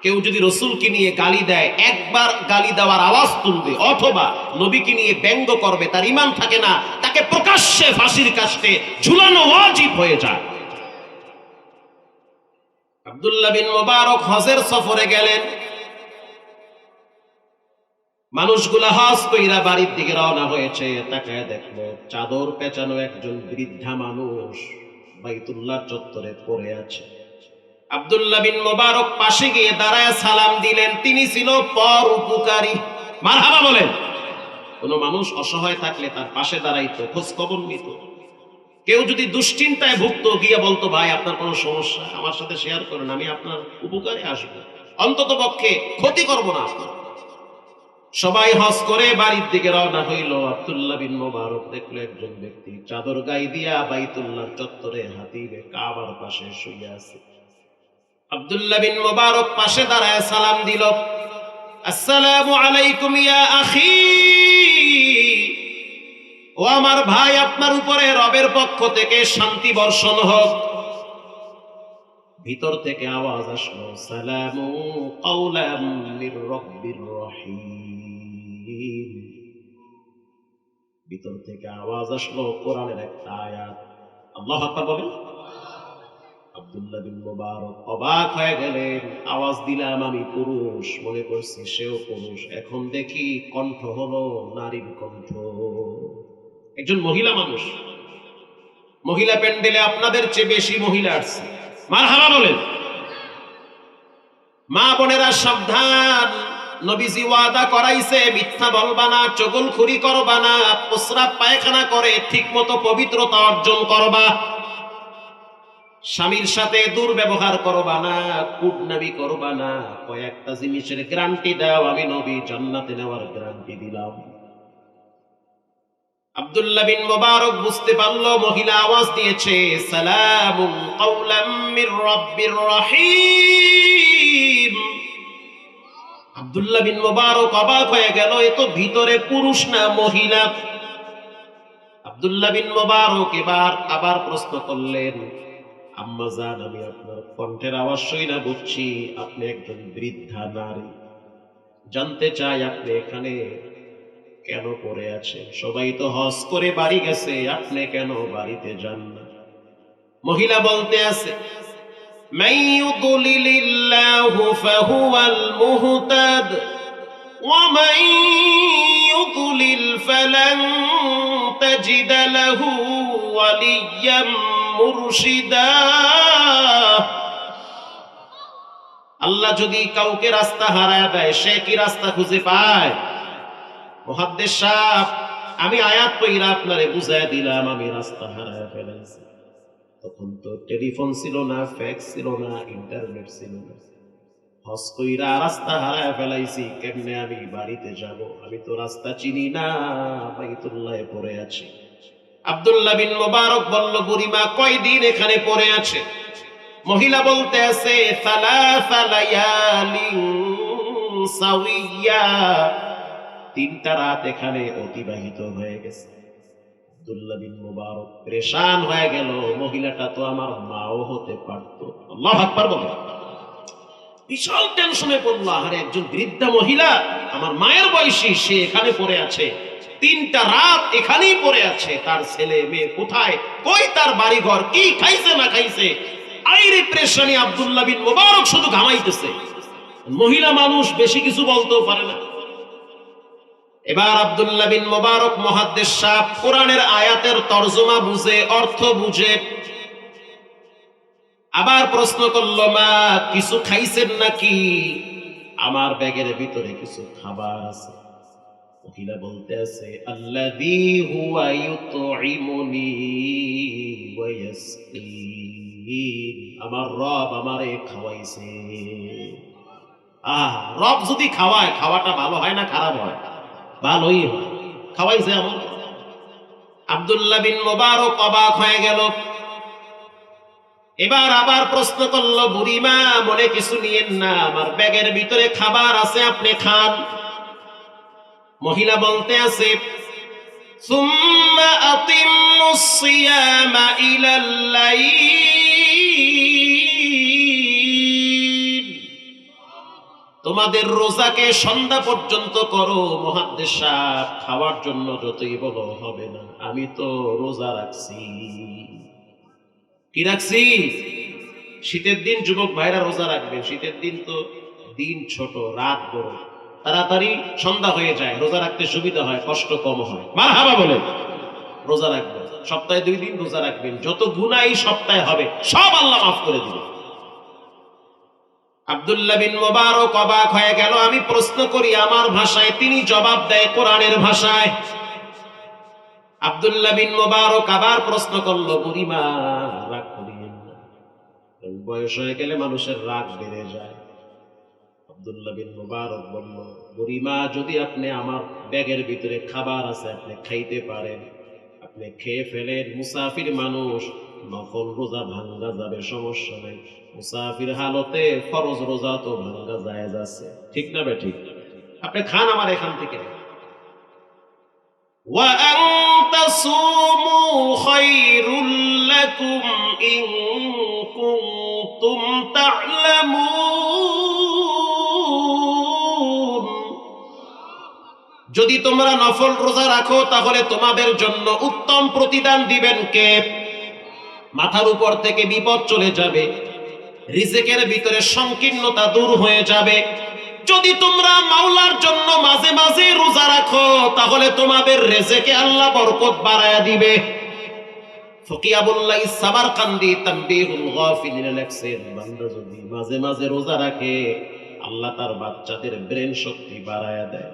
কেউ যদি রসুলকে নিয়ে গালি দেয়, একবার গালি দেওয়ার আওয়াজ তুলবে অথবা নবীকে নিয়ে ব্যঙ্গ করবে, তার ঈমান থাকে না, তাকে প্রকাশ্যে ফাঁসির কাস্টে ঝুলানো ওয়াজিব হয়ে যায়। আব্দুল্লাহ বিন মুবারক হজের সফরে গেলেন। মানুষগুলা হজ কইরা বাড়ির দিকে রওনা হয়েছে। তাকায় দেখলো চাদর পেঁচানো একজন বৃদ্ধা মানুষ বাইতুল্লাহ চত্বরে পড়ে আছে। আব্দুল্লাহ বিন মুবারক পাশে গিয়ে দাঁড়ায় সালাম দিলেন। তিনি ছিল পর উপকারী। মারহাবা বলেন। কোন মানুষ অসহায় থাকলে তার পাশে দাঁড়াইতো, খোঁজ খবর নিত। কেউ যদি দুশ্চিন্তায় ভুগত, গিয়ে বলতো ভাই আপনার কোনো সমস্যা আমার সাথে শেয়ার করেন, আমি আপনার উপকারে আসবো, অন্তত পক্ষে ক্ষতি করব না আপনার। সবাই হজ করে বাড়ির দিকে রওনা হইল। আব্দুল্লাহ বিন মুবারক দেখলো একজন ব্যক্তি চাদর গায়ে দিয়া বাইতুল্লাহর চত্বরে হাতিবে কাবার পাশে শুয়ে আছে। আব্দুল্লাহ বিন মুবারক পাশে দাঁড়ায় সালাম দিল, আসসালামু আলাইকুম ইয়া আখি, ও আমার ভাই, আপনার উপরে রবের পক্ষ থেকে শান্তি বর্ষণ হোক। ভিতর থেকে আওয়াজ আসলো, সালামু কাওলাম মির রাব্বির রহিম। ভিতর থেকে আওয়াজ আসলো কোরআনের একটা আয়াত। আল্লাহু আকবার বলেন। আব্দুল্লাহ বিন মুবারক অবাক হয়ে গেলেন। আওয়াজ দিলাম আমি পুরুষ, মনে করছি সেও পুরুষ, এখন দেখি কণ্ঠ হলো নারীর কণ্ঠ, একজন মহিলা মানুষ। মহিলা প্যান্ডেলে আপনাদের চেয়ে বেশি মহিলা আসছে। মারহাবা বলেন। মা বোনেরা সাবধান, নবীজি ওয়াদা করাইছে মিথ্যা বলবা না, চগলখুরি করবা না, প্রস্রাব পায়খানা করে ঠিক মতো পবিত্রতা অর্জন করবা, স্বামীর সাথে দুর্ব্যবহার করবা না, কুটনামি করবা না। কয়েকটা জিনিসের গ্যারান্টি দাও, আমি নবী জান্নাতে নেওয়ার গ্যারান্টি দিলাম। আব্দুল্লাহ বিন মুবারক বুঝতে পারলো মহিলা আওয়াজ দিয়েছে সালামুন কাওলাম মির রাব্বির রহিম। আব্দুল্লাহ বিন মুবারক অবাক হয়ে গেল, এ তো ভিতরে পুরুষ না মহিলা। আব্দুল্লাহ বিন মুবারক এবার আবার প্রশ্ন করলেন, আম্মা জান, আমি আপনার কণ্ঠের আওয়াজ শুনে বুঝছি আপনি একজন বৃদ্ধা নারী। জানতে চাই আপনি এখানে কেন পড়ে আছেন? সবাই তো হজ করে বাড়ি গেছে, আপনি কেন বাড়িতে যান না? মহিলা বলতে আছে, মান ইউদ্লিলিল্লাহু ফাহুয়াল মুহতাদ ওয়া মান ইউদ্লিল ফালান তাজিদ লাহু ওয়ালিয়্যাম মুরশিদা। আল্লাহ যদি কাউকে রাস্তা হারায় দেয়, সে কি রাস্তা খুঁজে পায়? মুহাদ্দিস সাহেব, আমি আয়াত পড়া আপনারে বুঝায় দিলাম, আমি রাস্তা হারায় ফেলেছি। তখন তো টেলিফোন ছিল না, ফ্যাক্স ছিল না, ইন্টারনেট ছিল না। হজ কইরা রাস্তা হারায় ফেলাইছি, কেমনে আমি বাড়িতে যাব? আমি তো রাস্তা চিনি না, বাইতুল্লাহে পড়ে আছি। আব্দুল্লাহ বিন মুবারক বলল, বুড়িমা কয়দিন এখানে পড়ে আছে? মহিলা বলতে আছে, সালাসা লায়ালিন সাওয়িয়া, 3টা রাত এখানে অতিবাহিত হয়ে গেছে। আব্দুল্লাহ বিন মুবারক পেরেশান হয়ে গেল, মহিলাটা তো আমার মাও হতে পারত। আল্লাহু আকবার বলেন। বিশাল টেনশনে পড়লো, আরে একজন বৃদ্ধা মহিলা আমার মায়ের বয়সী, সে এখানে পড়ে আছে, 3টা রাত এখানেই পড়ে আছে। তার ছেলে মেয়ে কোথায়, কই তার বাড়ি ঘর, কি খাইছে না খাইছে, আইরে প্রেশানি। আব্দুল্লাহ বিন মুবারক শুধু ঘামাইতেছে। মহিলা মানুষ বেশি কিছু বলতেও পারে না। এবার আব্দুল্লাহ বিন মুবারক মুহাদ্দিস সাহেব কোরআনের আয়াতের তরজমা বুঝে, অর্থ বুঝে আবার প্রশ্ন করলো, মা কিছু খাইছেন নাকি? আমার ব্যাগের ভিতরে কিছু খাবার আছে। মহিলা বলতে আছে, আল্লাযী হুয়া ইউতঈমুনি ওয়া ইয়াসকিন, আমার রব আমারে খাওয়াইছে। রব যদি খাওয়ায়, খাওয়াটা ভালো হয় না খারাপ হয়? ভালোই হয়, খাওয়াইছে আমার। আব্দুল্লাহ বিন মুবারক অবাক হয়ে গেল। এবার আবার প্রশ্ন করলো, বুড়িমা মনে কিছু নিয়েন না, আমার ব্যাগের ভিতরে খাবার আছে, আপনি খান। মহিলা বলতে আছে, সুম্মা সুম্মা আতিম্মুস সিয়ামা ইলাল লাইল, তোমাদের রোজাকে সন্ধ্যা পর্যন্ত করো। মুহাদ্দিস সাহেব, খাওয়ার জন্য যতই বলো হবে না, আমি তো রোজা রাখছি। কি রাখছি? শীতের দিন যুবক ভাইরা রোজা রাখবেন। শীতের দিন তো দিন ছোট, রাত বড়, তাড়াতাড়ি সন্ধ্যা হয়ে যায়, রোজা রাখতে সুবিধা হয়, কষ্ট কম হয়। মারহাবা বলে রোজা রাখবেন। সপ্তাহে 2 দিন রোজা রাখবেন, যত গুনাহ এই সপ্তাহে হবে সব আল্লাহ মাফ করে দিবেন। আব্দুল্লাহ বিন মুবারক অবাক হয়ে গেল। আমি প্রশ্ন করি আমার ভাষায়, তিনি জবাব দেয় কোরআনের ভাষায়। আব্দুল্লাহ বিন মুবারক আবার প্রশ্ন করলো, বুড়িমা রাগ করিয়েন না, বয়স হয়ে গেলে মানুষের রাগ বেড়ে যায়। আব্দুল্লাহ বিন মুবারক বলল, বুড়িমা, যদি আপনি আমার ব্যাগের ভিতরে খাবার আছে, আপনি খাইতে পারেন, আপনি খেয়ে ফেলেন। মুসাফির মানুষ, নফল রোজা ভাঙ্গা যাবে, সমস্যা নেই। মুসাফির হালতে ফরজ রোজা তো ভাঙ্গা জায়েজ আছে, ঠিক না বে ঠিক? আপনি খান আমার এখান থেকে। ওয়া আন তাসুমু খায়রুল লাকুম ইন কুনতুম তা'লামুন, যদি তোমরা নফল রোজা রাখো তাহলে তোমাদের জন্য উত্তম প্রতিদান দিবেন কে? মাথার উপর থেকে বিপদ চলে যাবে, রিজিকের ভিতরে সংকীর্ণতা দূর হয়ে যাবে। যদি তোমরা মাওলার জন্য মাঝে মাঝে রোজা রাখো তাহলে তোমাদের রিজিকে আল্লাহ বরকত বাড়ায়া দিবে। ফকি আবুল্লাহ সামারকান্দি তানবীহুল গাফিলিনে লেখছেন, বান্দা যদি মাঝে মাঝে রোজা রাখে আল্লাহ তার বাচ্চাদের ব্রেন শক্তি বাড়ায়া দেয়।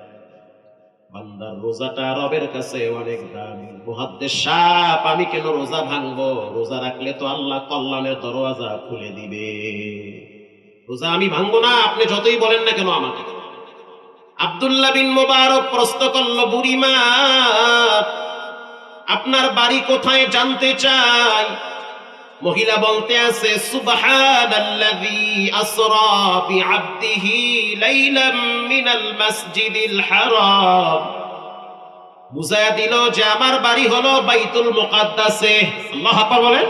বান্দার রোজাটা রবের কাছে অনেক দামি। মুহাদ্দিস সাহেব, আমি কেন রোজা ভাঙবো? রোজা রাখলে তো আল্লাহ কল্যাণের দরওয়াজা খুলে দিবে। রোজা আমি ভাঙবো না, আপনি যতই বলেন না কেন আমাকে। আব্দুল্লাহ বিন মুবারক প্রশ্ন করল, বুড়িমা, আপনার বাড়ি কোথায় জানতে চাই। মহিলা বলতে আছে, সুবহানাল্লাযী আসরা বিআবদিহি লাইলাম মিনাল মাসজিদিল হারাম। বুঝায়া দিল যে আমার বাড়ি হলো বাইতুল মুকাদ্দাসে। আল্লাহু আকবার বলেন।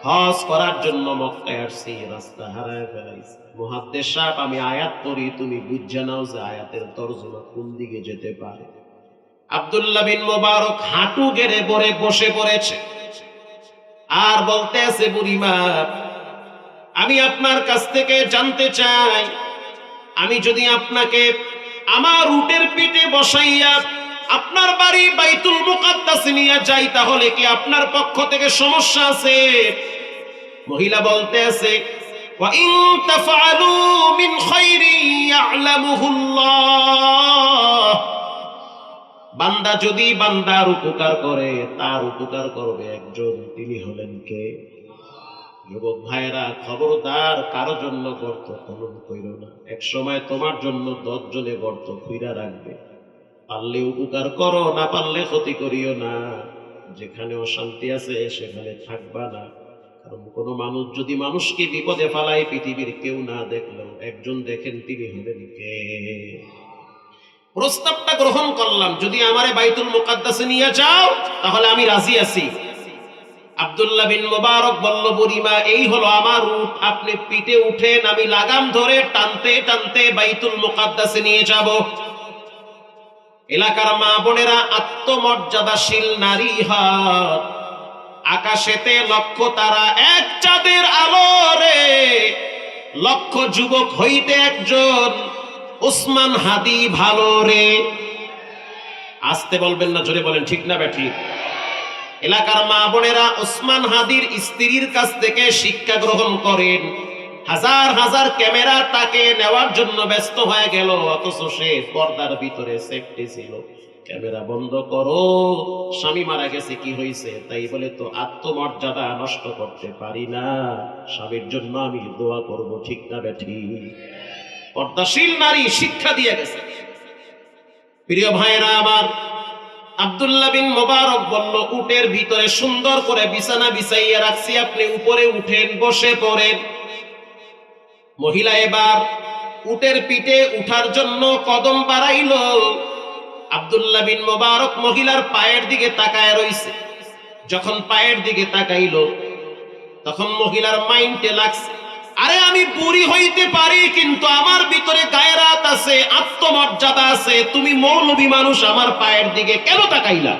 হজ করার জন্য মক্কায় আসছি, রাস্তা হারায় ফেলাইছি। মুহাদ্দিস সাহেব, আমি আয়াত পড়ি, তুমি বুঝে নাও যে আয়াতের তরজমা কোন দিকে যেতে পারে। আব্দুল্লাহ বিন মুবারক হাঁটু গেড়ে পড়ে বসে পড়েছে আর বলতে আছে, বুড়িমা, আমি আপনার কাছ থেকে জানতে চাই, আমি যদি আপনাকে আমার উটের পিঠে বসাইয়া আপনার বাড়ি বাইতুল মুকাদ্দাসে নিয়ে যাই তাহলে কি আপনার পক্ষ থেকে সমস্যা আছে? মহিলা বলতে আছে, ওয়া ইন তাফআলু মিন খায়রিন ইয়া'লামুহুল্লাহ, বান্দা যদি বান্দার উপকার করে তার উপকার করবে একজন, তিনি হলেন কে? যুবক ভাইরা, খবরদার কারো জন্য গর্ত খনন কইরো না। এক সময় তোমার জন্য 10 জনে গর্ত খুইরা রাখবে। পারলে উপকার করো, না পারলে ক্ষতি করিও না। যেখানে অশান্তি আছে সেখানে থাকবা না। কারণ কোন মানুষ যদি মানুষকে বিপদে ফেলায়, পৃথিবীর কেউ না দেখলেও একজন দেখেন, তিনি হলেন কে? প্রস্তাবটা গ্রহণ করলাম, যদি আমারে বাইতুল মুকাদ্দাসে নিয়ে যাও তাহলে আমি রাজি আছি। আব্দুল্লাহ বিন মুবারক বলল, বুড়িমা, এই হলো আমার উট, আপনি পিঠে উঠেন, আমি লাগাম ধরে টানতে টানতে বাইতুল মুকাদ্দাসে নিয়ে যাব। এলাকার মা বোনেরা, আত্মমর্যাদাশীল নারী হাত, আকাশেতে লক্ষ তারা, এক চাঁদের আলো রে, লক্ষ যুবক হইতে একজন উসমান হাদি ভালো রে। আসতে বলবেন না, জোরে বলেন, ঠিক না ব্যাঠিক? এলাকার মা বোনেরা উসমান হাদির স্ত্রীর কাছ থেকে শিক্ষা গ্রহণ করেন। হাজার হাজার ক্যামেরা তাকে নেওয়ার জন্য ব্যস্ত হয়ে গেল, অথচ সে পর্দার ভিতরে সেফটি ছিল। ক্যামেরা বন্ধ করো, স্বামী মারা গেছে, কি হয়েছে? তাই বলে তো আত্মমর্যাদা নষ্ট করতে পারি না, স্বামীর জন্য আমি দোয়া করব, ঠিক না ব্যাঠিক? পর্দাশীল নারী শিক্ষা দিয়ে গেছে। প্রিয় ভাইরা আমার, আব্দুল্লাহ বিন মুবারক বলল, উটের ভিতরে সুন্দর করে বিছানা বিছাইয়া রাখছি, আপনি উপরে উঠেন, বসে পড়েন। মহিলা এবার উটের পিঠে উঠার জন্য কদম বাড়াইল আব্দুল্লাহ বিন মুবারক মহিলার পায়ের দিকে তাকায় রইছে। যখন পায়ের দিকে তাকাইলো তখন মহিলার মাইন্ডে লাগছে, আরে আমি বুড়ি হইতে পারি কিন্তু আমার ভিতরে গায়রাত আছে, আত্মমর্যাদা আছে, তুমি মৌলবী মানুষ আমার পায়ের দিকে কেন তাকাইলা?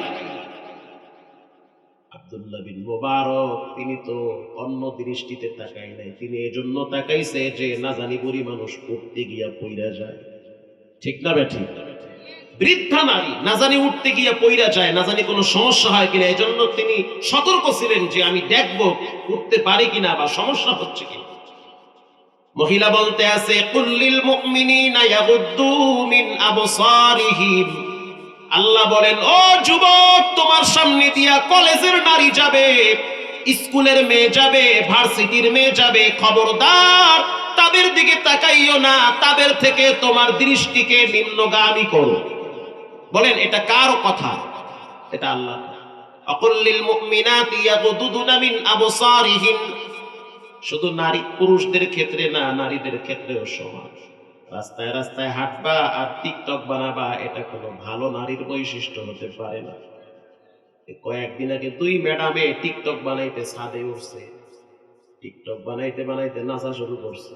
আব্দুল্লাহ বিন মুবারক তিনি তো অন্য দৃষ্টিতে তাকাই নাই, তিনি এজন্য তাকাইছে যে না জানি বুড়ি মানুষ উঠতে গিয়া পইরা যায়। ঠিক না বেঠিক? বৃদ্ধা নারী না জানি উঠতে গিয়া পইরা যায়, না জানি কোনো সমস্যা হয় কিনা, এজন্য তিনি সতর্ক ছিলেন যে আমি দেখবো উঠতে পারি কিনা বা সমস্যা হচ্ছে কিনা। মহিলা বলতে আছে, কুল্লিল মুমিনিনা ইয়াগুদ্দু মিন আবসারিহিম। আল্লাহ বলেন, ও যুবক, তোমার সামনে দিয়া কলেজের নারী যাবে, স্কুলের মেয়ে যাবে, ভার্সিটির মেয়ে যাবে, খবরদার তাদের দিকে তাকাইও না, তাদের থেকে তোমার দৃষ্টিকে নিম্নগামী করো। বলেন এটা কার কথা? এটা আল্লাহ। আকুল্লিল মুমিনাতি ইয়াগুদুনা মিন আবসারিহিন। শুধু নারী পুরুষদের ক্ষেত্রে না, নারীদের ক্ষেত্রেও সমান। রাস্তায় রাস্তায় হাঁটবা আর টিকটক বানাবা, এটা কোনো ভালো নারীর বৈশিষ্ট্য হতে পারে না। কয়েকদিন আগে 2 ম্যাডামে টিকটক বানাইতে ছাদে উঠছে, টিকটক বানাইতে বানাইতে নাচা শুরু করছে।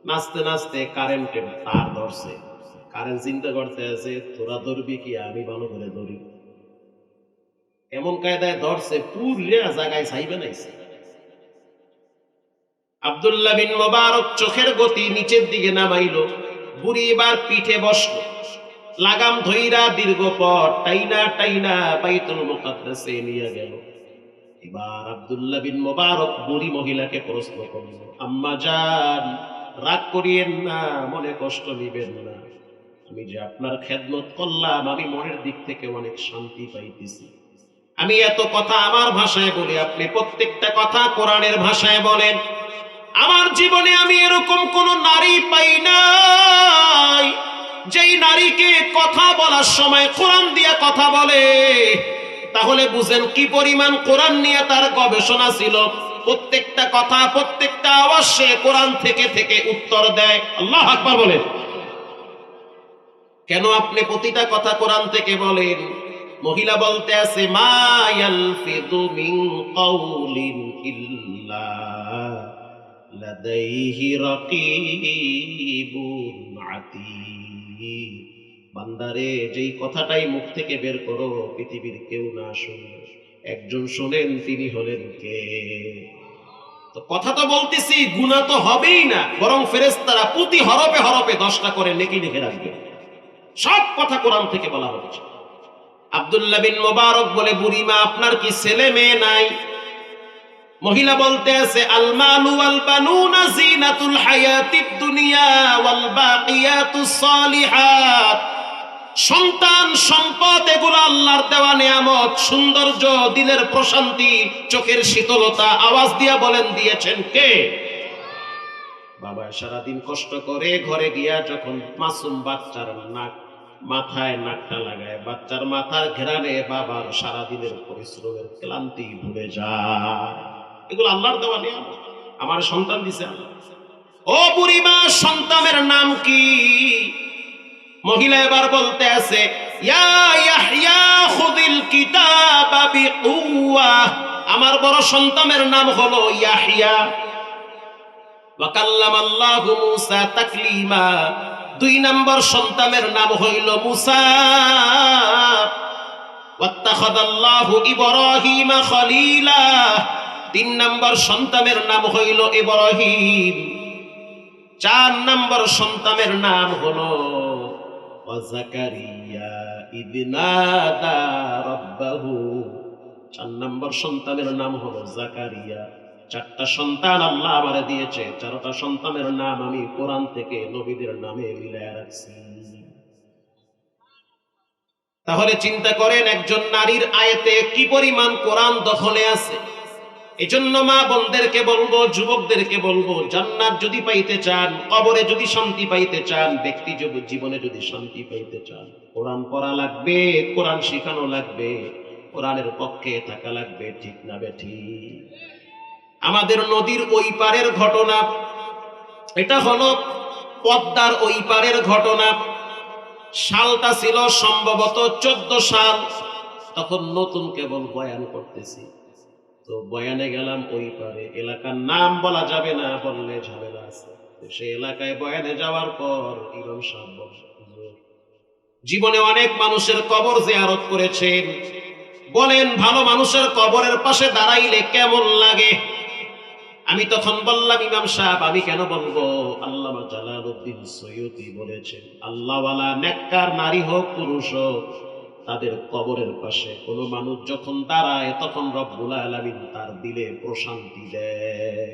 নাচতে নাচতে কারেন্টের তার ধরছে। কারেন্ট চিন্তা করতে আছে, তোরা ধরবি কি, আমি ভালো করে ধরি। এমন কায়দায় ধরছে, পুরা জায়গায় ছাই বানাইছে। আব্দুল্লাহ বিন মুবারক চোখের গতি নিচের দিকে নামাইলো, বুড়ি এবার পিঠে বসলো, লাগাম ধইরা দীর্ঘ পথ টাইনা টাইনা বাইতুল মুকাদ্দাসে নিয়ে গেল। এবার আব্দুল্লাহ বিন মুবারক বুড়ি মহিলাকে প্রশ্ন করল, আম্মা জান, রাগ করিয়েন না, মনে কষ্ট নিবেন না, আমি যে আপনার খেদমত করলাম, আমি মনের দিক থেকে অনেক শান্তি পাইতেছি। আমি এত কথা আমার ভাষায় বলি, আপনি প্রত্যেকটা কথা কোরআনের ভাষায় বলেন। আমার জীবনে আমি এরকম কোন নারী পাই নাই যেই নারীকে কথা বলার সময় কোরআন দিয়ে কথা বলে। তাহলে বুঝেন কি পরিমাণ কোরআন নিয়ে তার গবেষণা ছিল। প্রত্যেকটা কথা, প্রত্যেকটা আওয়াজ সে কোরআন থেকে থেকে উত্তর দেয়। আল্লাহু আকবার বলেন। কেন আপনি প্রতিটা কথা কোরআন থেকে বলেন? মহিলা বলতে আছে, মা ইয়ালফিযু মিন কাউলিন ইল্লা লাদাইহি রাকীবুন আতীদ। বান্দারে, যেই কথাটাই মুখ থেকে বের করো পৃথিবীর কেউ না শুনে, একজন শুনেন, তিনি হলেন কে? তো কথা তো বলতেছি, গুনাহ তো হবেই না, বরং ফেরেশতারা প্রতি হরফে হরফে 10টা করে নেকি লিখে রাখবে। সব কথা কোরআন থেকে বলা হচ্ছে। আব্দুল্লাহ বিন মুবারক বলে, বুড়িমা, আপনার কি ছেলে মেয়ে নাই? মহিলা বলতে আছে, আল মালু ওয়াল বানুনা জিনাতুল হায়াতিদ দুনিয়া ওয়াল বাকিয়াতুস সালিহাত। সন্তান সম্পদ এগুলো আল্লাহর দেওয়া নিয়ামত, সৌন্দর্য, দিলের প্রশান্তি, চোখের শীতলতা। আওয়াজ দিয়া বলেন, দিয়েছেন কে? বাবা সারাদিন কষ্ট করে ঘরে গিয়া যখন মাসুম বাচ্চার মাথায় নাকটা লাগায়, বাচ্চার মাথার ঘেরানে বাবার সারাদিনের পরিশ্রমের ক্লান্তি ভুলে যায়। এগুলো আল্লাহর দেওয়া নিয়ামত। আমার সন্তান দিছে আল্লাহ। ও বুড়িমা, সন্তানের নাম কি? মহিলা এবার বলতে আছে, ইয়া ইয়াহইয়া খুযিল কিতাবা বিকুওয়া। আমার বড় সন্তানের নাম হলো ইয়াহইয়া। ওয়া কাল্লামাল্লাহু মূসা তাকলিমা। 2 নম্বর সন্তানের নাম হইল মূসা। ওয়াত্তাখাযাল্লাহু ইব্রাহিমা খলীলা। 3 নম্বর সন্তানের নাম হইল ইব্রাহিম। 4 নম্বর সন্তানের নাম হলো যাকারিয়া ইবনাদা রাব্বাহু। 4 নম্বর সন্তানের নাম হলো যাকারিয়া। 4টা সন্তান আল্লাহ আমারে দিয়েছে, 4টা সন্তানের নাম আমি কোরআন থেকে নবীদের নামে মিলায়া রাখছি। তাহলে চিন্তা করেন, একজন নারীর আয়াতে কি পরিমাণ কোরআন দখলে আছে। এজন্য মা বোনদেরকে বলবো, যুবকদেরকে বলবো, জান্নাত যদি পাইতে চান, কবরে যদি শান্তি পাইতে চান, ব্যক্তি জীবনে যদি শান্তি পাইতে চান, কোরআন পড়া লাগবে, কোরআন শেখানো লাগবে, কোরআনের পক্ষে থাকা লাগবে। ঠিক না বেঠিক? আমাদের নদীর ওই পারের ঘটনা, এটা হলো পদ্মার ওই পারের ঘটনা। সালটা ছিল সম্ভবত 14 সাল। তখন নতুন কেবল বয়ান করতেছি, তো বয়ানে গেলাম ওই পারে, এলাকার নাম বলা যাবে না, বললে ঝামেলা আছে। সে এলাকায় বয়ানে যাওয়ার পর ইমাম সাহেব বললেন, হুজুর, জীবনে অনেক মানুষের কবর জিয়ারত করেছেন, বলেন ভালো মানুষের কবরের পাশে দাঁড়াইলে কেমন লাগে? আমি তখন বললাম, ইমাম সাহেব আমি কেন বলবো, আল্লামা জালালউদ্দিন সৈয়দী বলেছেন, আল্লাহওয়ালা নেককার নারী হোক পুরুষ হোক, তাদের কবরের পাশে কোনো মানুষ যখন দাঁড়ায় তখন রব্বুল আলামিন তার দিলে প্রশান্তি দেয়।